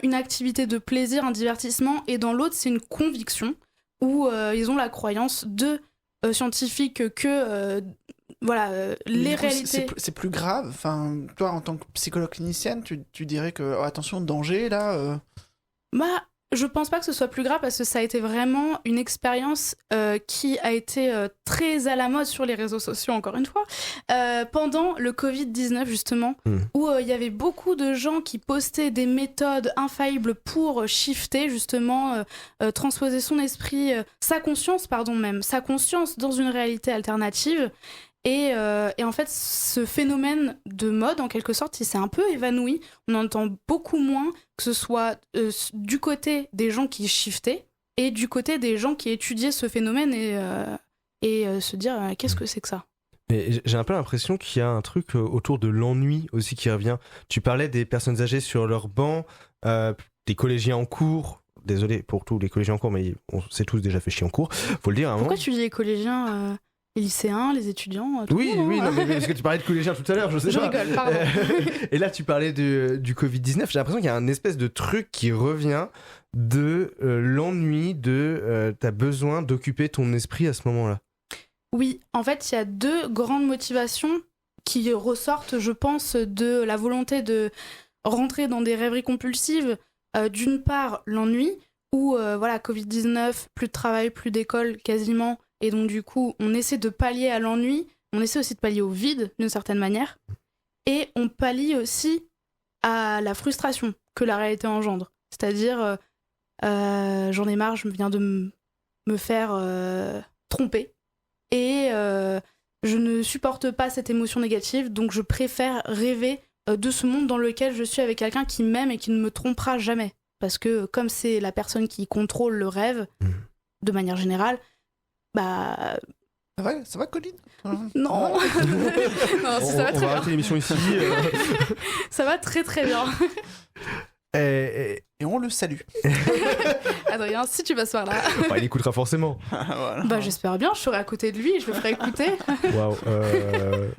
une activité de plaisir, un divertissement. Et dans l'autre, c'est une conviction où ils ont la croyance de scientifiques que... les réalités... C'est plus grave. Enfin, toi, en tant que psychologue clinicienne, tu dirais que, attention, danger, là... Je pense pas que ce soit plus grave parce que ça a été vraiment une expérience qui a été très à la mode sur les réseaux sociaux, encore une fois, pendant le Covid-19, justement, où il y avait beaucoup de gens qui postaient des méthodes infaillibles pour shifter, justement, transposer son esprit, sa conscience dans une réalité alternative. Et en fait, ce phénomène de mode, en quelque sorte, il s'est un peu évanoui. On entend beaucoup moins, que ce soit du côté des gens qui shiftaient et du côté des gens qui étudiaient ce phénomène et se dire qu'est-ce que c'est que ça ? Mais j'ai un peu l'impression qu'il y a un truc autour de l'ennui aussi qui revient. Tu parlais des personnes âgées sur leur banc, des collégiens en cours. Désolé pour tous les collégiens en cours, mais on s'est tous déjà fait chier en cours, faut le dire. Pourquoi tu dis les collégiens les lycéens, les étudiants, tout Oui, le monde, non, mais parce que tu parlais de collégiens tout à l'heure, je sais pas. Je rigole, pardon. Et là, tu parlais du Covid-19. J'ai l'impression qu'il y a un espèce de truc qui revient de l'ennui de t'as besoin d'occuper ton esprit à ce moment-là. Oui, en fait, il y a deux grandes motivations qui ressortent, je pense, de la volonté de rentrer dans des rêveries compulsives. D'une part, l'ennui, où, Covid-19, plus de travail, plus d'école, quasiment. Et donc, du coup, on essaie de pallier à l'ennui, on essaie aussi de pallier au vide, d'une certaine manière. Et on pallie aussi à la frustration que la réalité engendre. C'est-à-dire, j'en ai marre, je viens de me faire tromper. Et je ne supporte pas cette émotion négative, donc je préfère rêver de ce monde dans lequel je suis avec quelqu'un qui m'aime et qui ne me trompera jamais. Parce que comme c'est la personne qui contrôle le rêve, de manière générale, Ça va, Colline ? Non. Non, ça va très on va bien. arrêter l'émission ici. Ça va très très bien. Et on le salue. Adrien, si tu passes par là. Il écoutera forcément. Voilà. J'espère bien, je serai à côté de lui, je le ferai écouter. Waouh.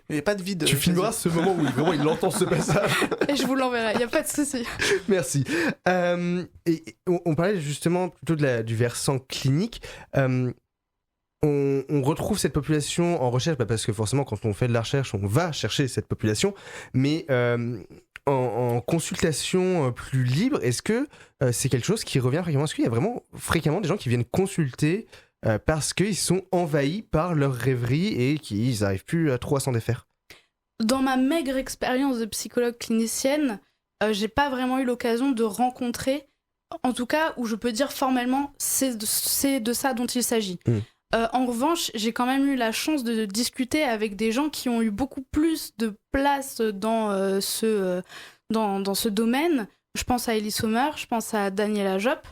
Il n'y a pas de vide. Tu filmeras ce moment où vraiment il entend ce passage. Et je vous l'enverrai, il n'y a pas de souci. Merci. Et on parlait justement plutôt du versant clinique. On retrouve cette population en recherche, parce que forcément quand on fait de la recherche, on va chercher cette population, mais en consultation plus libre, est-ce que c'est quelque chose qui revient fréquemment ? Est-ce qu'il y a vraiment fréquemment des gens qui viennent consulter parce qu'ils sont envahis par leur rêverie et qu'ils n'arrivent plus trop à s'en défaire ? Dans ma maigre expérience de psychologue clinicienne, j'ai pas vraiment eu l'occasion de rencontrer, en tout cas où je peux dire formellement c'est de ça dont il s'agit. En revanche, j'ai quand même eu la chance de discuter avec des gens qui ont eu beaucoup plus de place dans ce domaine. Je pense à Ellie Sommer, je pense à Daniela Jopp,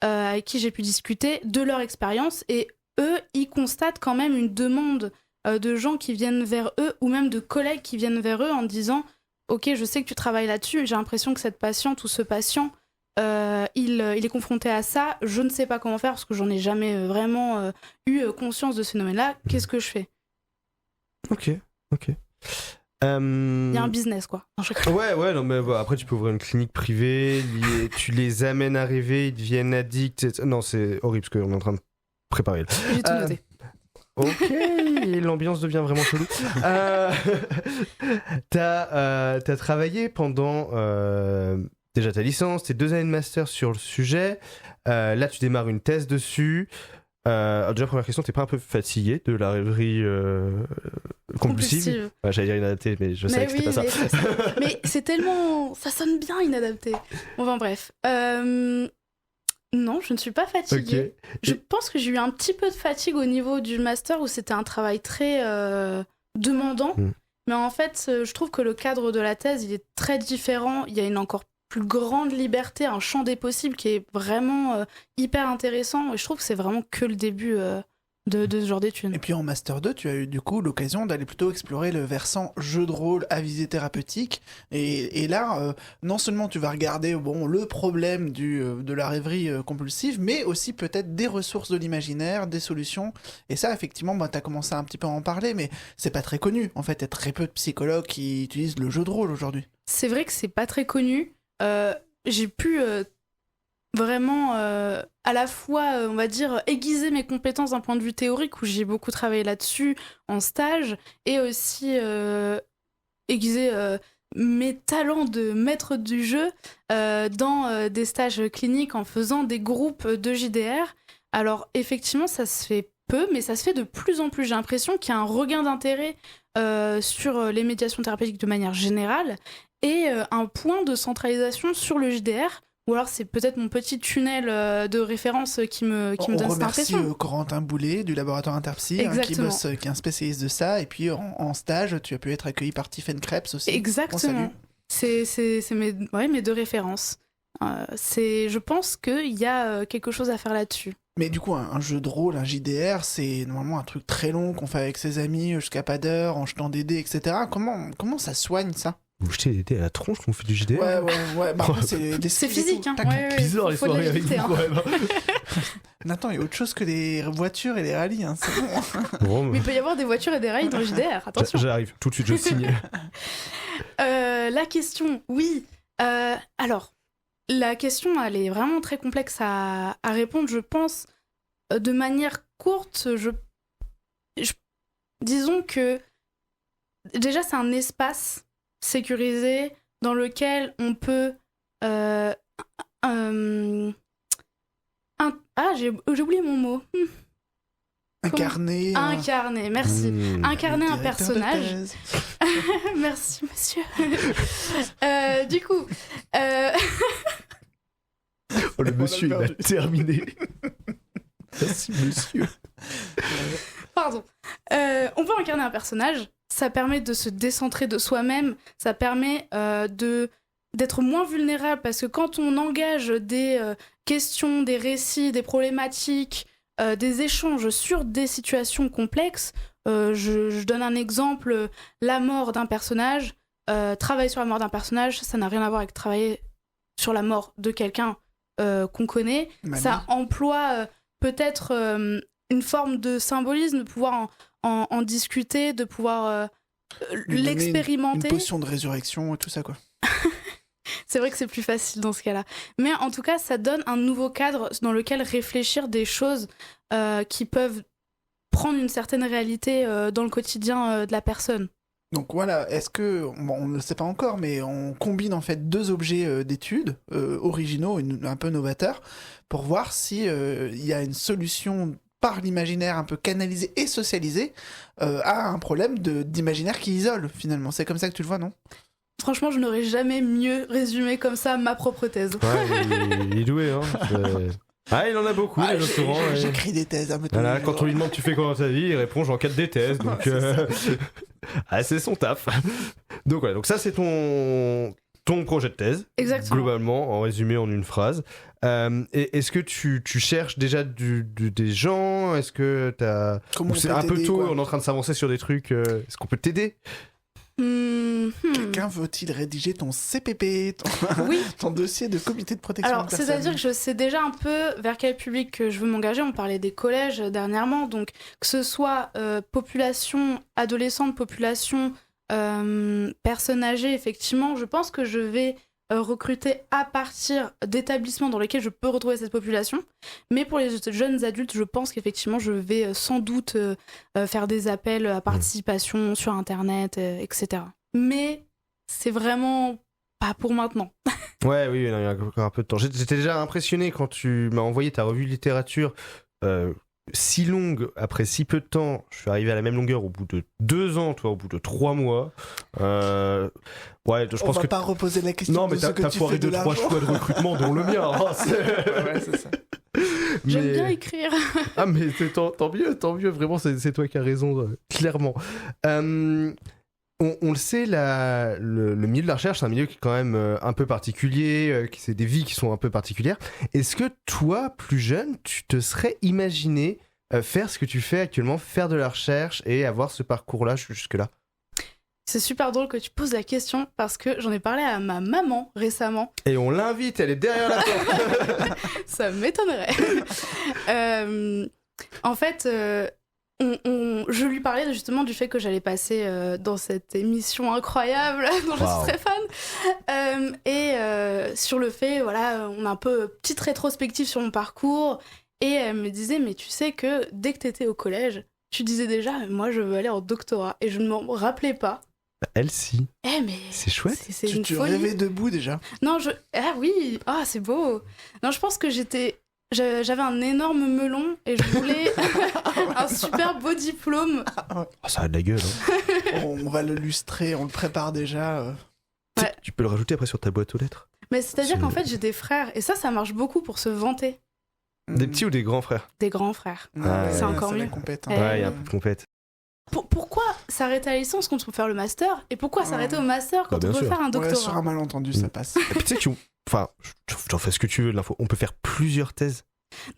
avec qui j'ai pu discuter de leur expérience. Et eux, ils constatent quand même une demande de gens qui viennent vers eux, ou même de collègues qui viennent vers eux en disant « Ok, je sais que tu travailles là-dessus, j'ai l'impression que cette patiente ou ce patient... il est confronté à ça, je ne sais pas comment faire parce que j'en ai jamais vraiment eu conscience de ce phénomène-là, qu'est-ce que je fais ? Ok. Il y a un business, quoi. Ouais, non, mais après tu peux ouvrir une clinique privée, tu les amènes à rêver, ils deviennent addicts. Non, c'est horrible ce qu'on est en train de préparer là. J'ai tout noté. Ok, l'ambiance devient vraiment chelou. T'as travaillé pendant déjà ta licence, tes 2 années de master sur le sujet. Là, tu démarres une thèse dessus. Déjà, première question, t'es pas un peu fatigué de la rêverie compulsive? Ouais, j'allais dire inadaptée, mais je savais que c'était pas ça. Mais c'est tellement... Ça sonne bien, inadapté. Enfin bref. Non, je ne suis pas fatiguée. Okay. Je pense que j'ai eu un petit peu de fatigue au niveau du master où c'était un travail très demandant. Mais en fait, je trouve que le cadre de la thèse, il est très différent. Il y a une encore plus grande liberté, un champ des possibles qui est vraiment hyper intéressant. Et je trouve que c'est vraiment que le début de ce genre d'études. Et puis en Master 2, tu as eu du coup l'occasion d'aller plutôt explorer le versant jeu de rôle à visée thérapeutique. Et là, non seulement tu vas regarder le problème de la rêverie compulsive, mais aussi peut-être des ressources de l'imaginaire, des solutions. Et ça, effectivement, tu as commencé un petit peu à en parler, mais c'est pas très connu. En fait, il y a très peu de psychologues qui utilisent le jeu de rôle aujourd'hui. C'est vrai que c'est pas très connu. J'ai pu vraiment à la fois, on va dire, aiguiser mes compétences d'un point de vue théorique, où j'ai beaucoup travaillé là-dessus en stage, et aussi aiguiser mes talents de maître du jeu dans des stages cliniques en faisant des groupes de JDR. Alors effectivement, ça se fait peu, mais ça se fait de plus en plus. J'ai l'impression qu'il y a un regain d'intérêt sur les médiations thérapeutiques de manière générale, et un point de centralisation sur le JDR, ou alors c'est peut-être mon petit tunnel de référence qui me donne cette impression. On remercie Corentin Boulet du laboratoire Interpsy, qui est un spécialiste de ça, et puis en stage, tu as pu être accueilli par Tiffen Krebs aussi. Exactement. C'est mes 2 références. Je pense qu'il y a quelque chose à faire là-dessus. Mais du coup, un jeu de rôle, un JDR, c'est normalement un truc très long qu'on fait avec ses amis jusqu'à pas d'heure, en jetant des dés, etc. Comment ça soigne ça? Vous jetez des dés à la tronche qu'on fait du JDR? Ouais. Bah, c'est physique, hein. Bizarre les soirées avec vous, quand même. Nathan, il y a autre chose que les voitures et les rallyes, hein, c'est bon. Mais il peut y avoir des voitures et des rallyes dans le JDR, attention. J'arrive, tout de suite, je signe. La question, oui. Alors, la question, elle est vraiment très complexe à répondre, je pense. De manière courte, disons que déjà, c'est un espace sécurisé dans lequel on peut j'ai oublié mon mot. Incarner, merci. Incarner un personnage. Merci, monsieur. Du coup... le monsieur, il va terminer. Merci, monsieur. Pardon. On peut incarner un personnage. Ça permet de se décentrer de soi-même. Ça permet d'être moins vulnérable, parce que quand on engage des questions, des récits, des problématiques, des échanges sur des situations complexes, je donne un exemple, la mort d'un personnage, travailler sur la mort d'un personnage, ça n'a rien à voir avec travailler sur la mort de quelqu'un qu'on connaît. Ça emploie peut-être une forme de symbolisme, de pouvoir en discuter, de pouvoir l'expérimenter. Une potion de résurrection et tout ça, quoi. C'est vrai que c'est plus facile dans ce cas-là. Mais en tout cas, ça donne un nouveau cadre dans lequel réfléchir des choses qui peuvent prendre une certaine réalité dans le quotidien de la personne. Donc voilà, est-ce que, on ne le sait pas encore, mais on combine en fait 2 objets d'études originaux, un peu novateurs, pour voir si y a une solution par l'imaginaire un peu canalisé et socialisé à un problème d'imaginaire qui isole, finalement. C'est comme ça que tu le vois, non ? Franchement, je n'aurais jamais mieux résumé comme ça ma propre thèse. Ouais, il est doué, hein. Il en a beaucoup, les doctorants. J'écris des thèses. Voilà, quand on lui demande tu fais quoi dans ta vie, il répond j'encadre des thèses. Donc, c'est son taf. Donc voilà, donc ça c'est ton projet de thèse. Exactement. Globalement, en résumé en une phrase. Et est-ce que tu cherches déjà des gens? Est-ce que t'as... c'est un peu tôt, on est en train de s'avancer sur des trucs. Est-ce qu'on peut t'aider? Quelqu'un veut-il rédiger ton CPP, ton dossier de comité de protection de personnes? C'est-à-dire que je sais déjà un peu vers quel public je veux m'engager. On parlait des collèges dernièrement, donc que ce soit population adolescente, population personnes âgées, effectivement, je pense que je vais recruter à partir d'établissements dans lesquels je peux retrouver cette population. Mais pour les jeunes adultes, je pense qu'effectivement, je vais sans doute faire des appels à participation sur Internet, etc. Mais c'est vraiment pas pour maintenant. Ouais, oui, non, il y a encore un peu de temps. J'étais déjà impressionné quand tu m'as envoyé ta revue de littérature si longue, après si peu de temps. Je suis arrivé à la même longueur au bout de 2 ans, toi, au bout de 3 mois. Ouais, je pense va pas reposer la question. Non, mais de ce que t'as tu foiré fais de 2-3 l'argent. choix de recrutement, dont le mien. Hein, Ouais, c'est ça. J'aime bien écrire. Ah, mais tant mieux, vraiment, c'est toi qui as raison, clairement. On le sait, le milieu de la recherche, c'est un milieu qui est quand même un peu particulier, c'est des vies qui sont un peu particulières. Est-ce que toi, plus jeune, tu te serais imaginé faire ce que tu fais actuellement, faire de la recherche et avoir ce parcours-là jusque-là? C'est super drôle que tu poses la question parce que j'en ai parlé à ma maman récemment. Et on l'invite, elle est derrière la porte. Ça m'étonnerait. En fait, je lui parlais justement du fait que j'allais passer dans cette émission incroyable dont je suis très fan. Et sur le fait, voilà, on a un peu petite rétrospective sur mon parcours. Et elle me disait, mais tu sais que dès que t'étais au collège, tu disais déjà, moi je veux aller en doctorat. Et je ne m'en rappelais pas. Elle, si. Eh, mais c'est chouette. C'est une Tu folie. rêvais debout déjà. Non, ah oui, ah c'est beau. Non, je pense que j'avais un énorme melon et je voulais un super beau diplôme. Oh, ça a de la gueule. Hein. On va le lustrer, on le prépare déjà. Ouais. Tu peux le rajouter après sur ta boîte aux lettres. Mais c'est-à-dire qu'en fait, j'ai des frères et ça marche beaucoup pour se vanter. Des petits ou des grands frères? Des grands frères. Ah, c'est encore mieux. Ouais, il y a un peu de compète. Pourquoi s'arrêter à la licence quand on peut faire le master? Et pourquoi s'arrêter au master quand on peut faire un doctorat? Ouais, sur un malentendu, ça passe. Et puis tu sais que enfin, j'en fais ce que tu veux de l'info. On peut faire plusieurs thèses.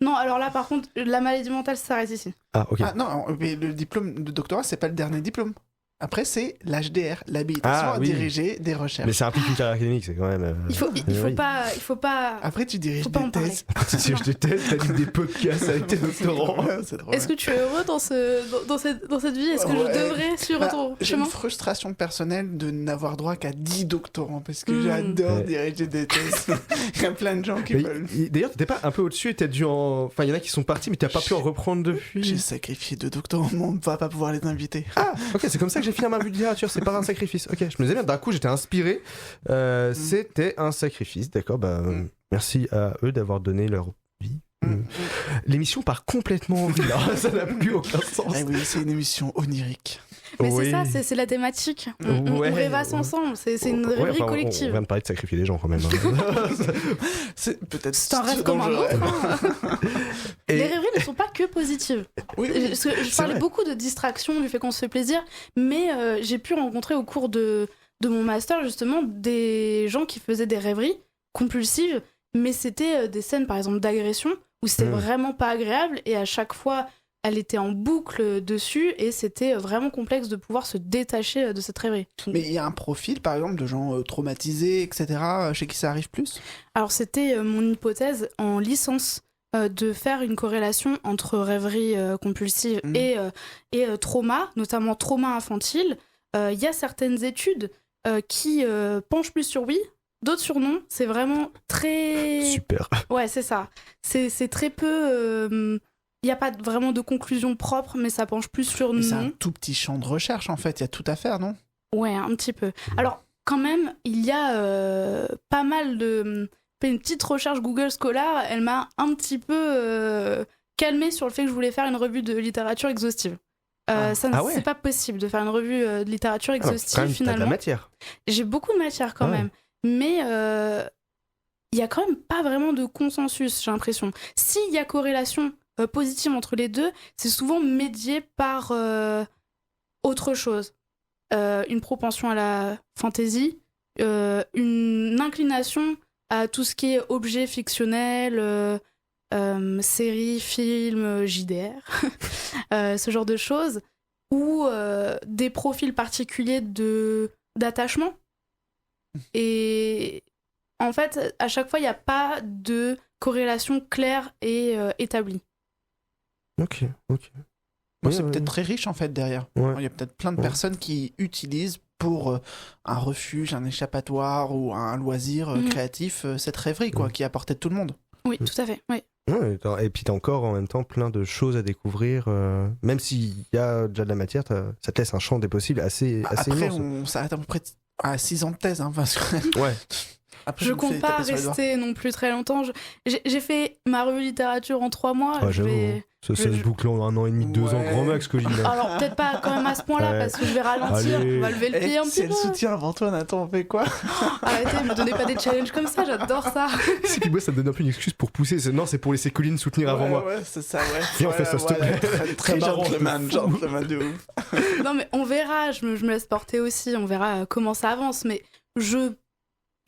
Non, alors là, par contre, la maladie mentale s'arrête ici. Ah, ok. Ah non, mais le diplôme de doctorat, c'est pas le dernier diplôme. Après, c'est l'HDR, l'habilitation à diriger des recherches. Mais ça implique une carrière académique, c'est quand même. Il faut pas. Après, tu diriges des thèses. Tu diriges des thèses, t'animes des podcasts avec tes doctorants. Est-ce que tu es heureux dans cette vie? Est-ce que je devrais suivre ton J'ai chemin? une frustration personnelle de n'avoir droit qu'à 10 doctorants parce que j'adore diriger des thèses. Il y a plein de gens qui veulent. D'ailleurs, t'étais pas un peu au-dessus et t'as dû en. Enfin, il y en a qui sont partis, mais t'as pas pu en reprendre depuis. J'ai sacrifié 2 doctorants, on va pas pouvoir les inviter. Ah, ok, c'est comme ça que j'ai fini ma revue de littérature, c'est pas un sacrifice. Ok, je me disais bien, d'un coup, j'étais inspiré. C'était un sacrifice, d'accord, merci à eux d'avoir donné leur vie. L'émission part complètement en vrille, ça n'a plus aucun sens. Eh oui, c'est une émission onirique. Mais c'est ça, c'est la thématique. On rêvasse ensemble, c'est une rêverie collective. On vient de parler de sacrifier des gens quand même. C'est peut-être. C'est un rêve comme un autre. Les rêveries ne sont pas que positives. Oui, parce que je parlais beaucoup de distraction, du fait qu'on se fait plaisir, mais j'ai pu rencontrer au cours de mon master justement des gens qui faisaient des rêveries compulsives, mais c'était des scènes par exemple d'agression où c'était vraiment pas agréable et à chaque fois elle était en boucle dessus et c'était vraiment complexe de pouvoir se détacher de cette rêverie. Mais il y a un profil par exemple de gens traumatisés, etc. chez qui ça arrive plus? Alors c'était mon hypothèse en licence. De faire une corrélation entre rêverie compulsive et trauma, notamment trauma infantile. Il y a certaines études qui penchent plus sur oui, d'autres sur non. C'est vraiment très... Super. Ouais, c'est ça. C'est très peu... Il n'y a pas vraiment de conclusion propre, mais ça penche plus sur non. C'est un tout petit champ de recherche en fait, il y a tout à faire, non? Ouais, un petit peu. Alors, quand même, il y a pas mal de... Une petite recherche Google Scholar, elle m'a un petit peu calmée sur le fait que je voulais faire une revue de littérature exhaustive. C'est pas possible de faire une revue de littérature exhaustive finalement. T'as de la matière. J'ai beaucoup de matière quand même, mais il y a quand même pas vraiment de consensus, j'ai l'impression. S'il y a corrélation positive entre les deux, c'est souvent médié par autre chose. Une propension à la fantaisie, une inclination à tout ce qui est objet fictionnel, séries, films, JDR, ce genre de choses, ou des profils particuliers d'attachement. Et en fait, à chaque fois, il n'y a pas de corrélation claire et établie. Ok. C'est peut-être très riche en fait derrière. Il y a peut-être plein de personnes qui utilisent pour un refuge, un échappatoire ou un loisir créatif, cette rêverie qui est à portée de tout le monde. Oui, tout à fait, oui. Ouais, et puis t'as encore en même temps plein de choses à découvrir, même s'il y a déjà de la matière, ça te laisse un champ des possibles assez Après, immense. on s'arrête à peu près 6 ans de thèse, hein, parce que... Ouais. Après, Je me fais compte pas taper sur les doigts. rester non plus très longtemps. J'ai fait ma revue littérature en 3 mois. Ouais, j'avoue. Ça se boucle en 1 an et demi, 2 ans, grand max, Colline. Alors peut-être pas quand même à ce point-là, Ouais. parce que je vais ralentir. Allez. On va lever le pied un Si petit elle peu. soutient avant toi, Nathan, on fait quoi? Arrêtez, me donnez pas des challenges comme ça, j'adore ça. Si, puis moi, ça me donne un peu une excuse pour pousser. Non, c'est pour laisser Colline soutenir avant moi. Ouais, c'est ça, ouais. Viens, on fait ça, s'il te plaît. Très marrant, gentleman de ouf. Non mais on verra, je me laisse porter aussi, on verra comment ça avance, mais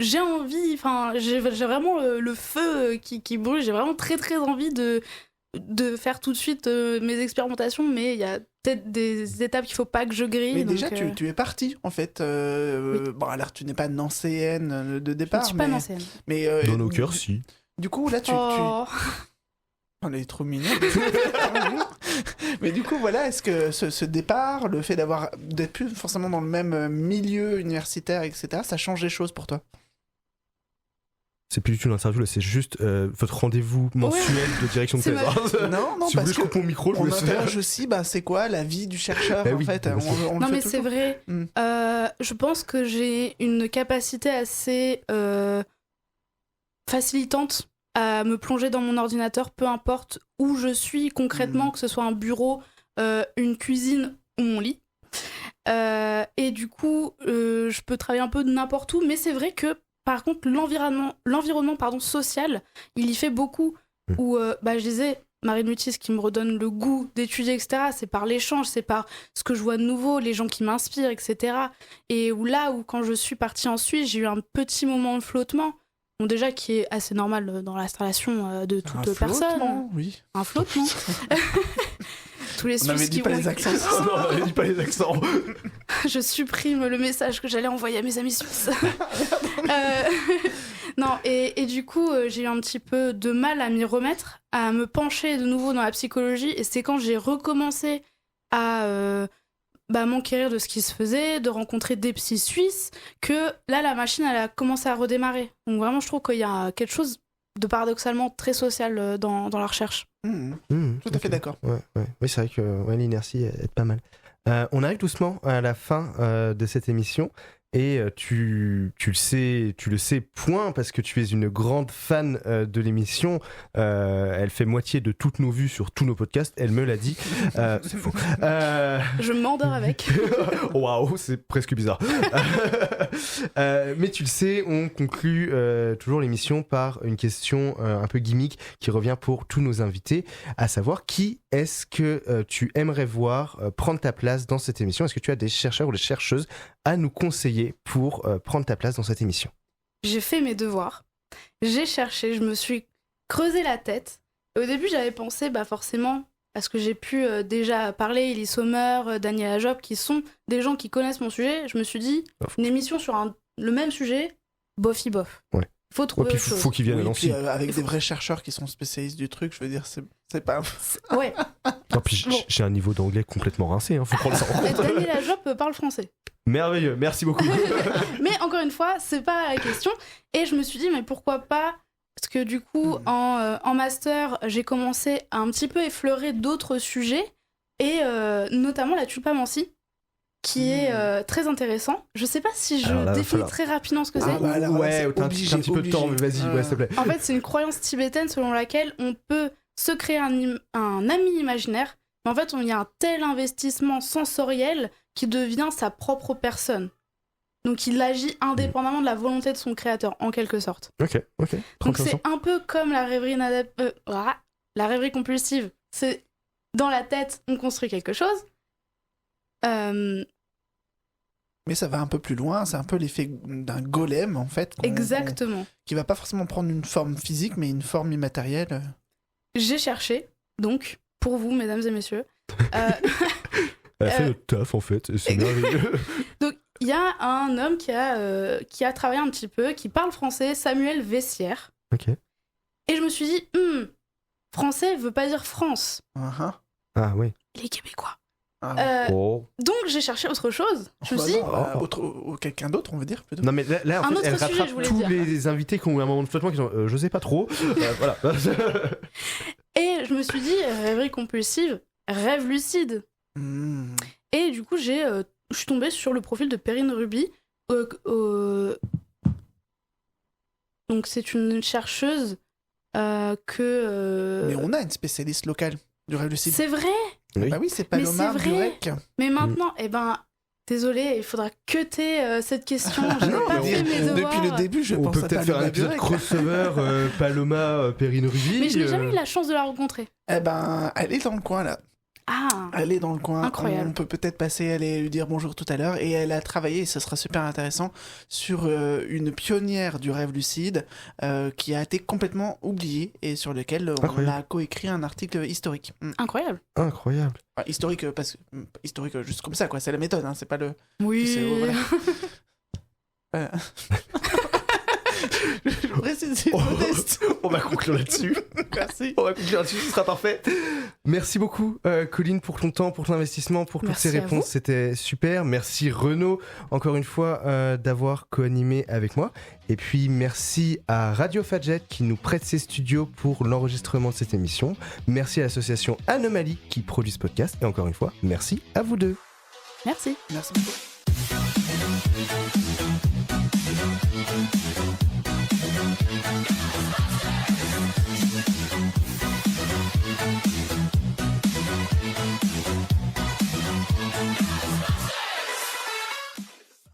j'ai envie, enfin j'ai vraiment le feu qui brûle, j'ai vraiment très très envie de faire tout de suite mes expérimentations, mais il y a peut-être des étapes qu'il faut pas que je grille. Mais donc, déjà, tu es parti, en fait. Oui. Bon, alors, tu n'es pas nancéenne de départ. je suis pas nancéenne. Mais, Dans nos cœurs, si. Du coup, là, Oh. On est trop mignons. Mais du coup, voilà, est-ce que ce départ, le fait d'être plus forcément dans le même milieu universitaire, etc., ça change les choses pour toi? C'est plus du tout l'interview, là, c'est juste votre rendez-vous mensuel de direction de C'est thèse. Non, Si vous voulez, parce je coupe mon micro, je vous on laisse faire. interroge aussi, c'est quoi la vie du chercheur, Bah en oui, fait. bien sûr. On le Non fait mais tout c'est le temps. vrai, Mm. je pense que j'ai une capacité assez facilitante à me plonger dans mon ordinateur, peu importe où je suis concrètement, que ce soit un bureau, une cuisine ou mon lit. Et du coup, je peux travailler un peu de n'importe où, mais c'est vrai que par contre, l'environnement social, il y fait beaucoup. Où, je disais, Marine Mutis qui me redonne le goût d'étudier, etc. C'est par l'échange, c'est par ce que je vois de nouveau, les gens qui m'inspirent, etc. Et où quand je suis partie en Suisse, j'ai eu un petit moment de flottement. Bon, déjà, qui est assez normal dans l'installation de toute personne. Oui. Un flottement. Tous les On Suisses avait dit qui pas vont... les accents. Non, on avait dit pas les accents. Je supprime le message que j'allais envoyer à mes amis suisses. Non, et du coup, j'ai eu un petit peu de mal à m'y remettre, à me pencher de nouveau dans la psychologie. Et c'est quand j'ai recommencé à m'enquérir de ce qui se faisait, de rencontrer des psys suisses, que là, la machine, elle a commencé à redémarrer. Donc vraiment, je trouve qu'il y a quelque chose de paradoxalement très social dans la recherche. Tout à fait d'accord. Ouais. Oui, c'est vrai que l'inertie est pas mal. On arrive doucement à la fin de cette émission. Et tu le sais, point, parce que tu es une grande fan de l'émission. Elle fait moitié de toutes nos vues sur tous nos podcasts. Elle me l'a dit. C'est faux. Je m'endors avec. Waouh, c'est presque bizarre. Mais tu le sais, on conclut toujours l'émission par une question un peu gimmick qui revient pour tous nos invités, à savoir qui est-ce que tu aimerais voir prendre ta place dans cette émission? Est-ce que tu as des chercheurs ou des chercheuses à nous conseiller pour prendre ta place dans cette émission? J'ai fait mes devoirs, j'ai cherché, je me suis creusé la tête. Et au début, j'avais pensé forcément, parce que j'ai pu déjà parler, Elie Sommer, Daniel Ajob, qui sont des gens qui connaissent mon sujet. Je me suis dit, une émission sur le même sujet, bof. Ouais. Il faut trouver autre chose. Faut qu'ils viennent à Nancy. Puis, avec des vrais chercheurs qui sont spécialistes du truc, je veux dire, c'est pas... Ouais. Non, puis j'ai un niveau d'anglais complètement rincé, faut prendre ça en compte. Daniel Ajob parle français. Merveilleux, merci beaucoup. Mais encore une fois, c'est pas la question. Et je me suis dit, mais pourquoi pas? Parce que du coup, en master, j'ai commencé à un petit peu effleurer d'autres sujets, et notamment la tulpamancie, qui est très intéressant. Je sais pas si je définis très rapidement ce que c'est. Ouais, t'as un petit peu de temps, mais vas-y, s'il te plaît. En fait, c'est une croyance tibétaine selon laquelle on peut se créer un ami imaginaire, mais en fait, il y a un tel investissement sensoriel qui devient sa propre personne. Donc il agit indépendamment de la volonté de son créateur, en quelque sorte. Ok. Donc c'est un peu comme la rêverie la rêverie compulsive. C'est dans la tête, on construit quelque chose. Mais ça va un peu plus loin, c'est un peu l'effet d'un golem, en fait. Exactement. Qui va pas forcément prendre une forme physique, mais une forme immatérielle. J'ai cherché, donc, pour vous, mesdames et messieurs. Elle a fait notre taf, en fait, c'est merveilleux. Donc, il y a un homme qui a travaillé un petit peu, qui parle français, Samuel Vessière. Ok. Et je me suis dit, français veut pas dire France. Ah oui. Il est québécois. Donc j'ai cherché autre chose. Je me suis dit... quelqu'un d'autre, on veut dire, plutôt. Non, mais là, en fait, elle rattrape tous les invités qui ont eu un moment de flottement qui sont je sais pas trop. Voilà. Et je me suis dit, rêverie compulsive, rêve lucide. Et du coup, je suis tombée sur le profil de Perrine Ruby. Donc c'est une chercheuse que... Mais on a une spécialiste locale du rêve lucide. C'est vrai. Oui. Bah oui, c'est Paloma Burek. Mais maintenant, désolé, il faudra cutter cette question. Je n'ai pas fait mes devoirs. Depuis le début, je On pense peut à peut-être faire un Paloma épisode Burek. crossover Paloma Perrine Ruby. Mais je n'ai jamais eu la chance de la rencontrer. Eh ben, elle est dans le coin là. Ah, Elle est dans le coin. Incroyable. On peut peut-être aller lui dire bonjour tout à l'heure. Et elle a travaillé, et ce sera super intéressant, sur une pionnière du rêve lucide qui a été complètement oubliée et sur lequel on Incroyable. a coécrit un article historique. incroyable. Incroyable. Enfin, historique, historique juste comme ça, quoi. C'est la méthode, hein, c'est pas le. Oui. Voilà. Voilà. Je précise, c'est modeste. On va conclure là-dessus. Merci. On va conclure là-dessus, ce sera parfait. Merci beaucoup, Colline, pour ton temps, pour ton investissement, pour toutes Merci ces à réponses. vous. C'était super. Merci, Renaud, encore une fois, d'avoir co-animé avec moi. Et puis, merci à Radio Fadjet qui nous prête ses studios pour l'enregistrement de cette émission. Merci à l'association Anomalie qui produit ce podcast. Et encore une fois, merci à vous deux. Merci. Merci beaucoup.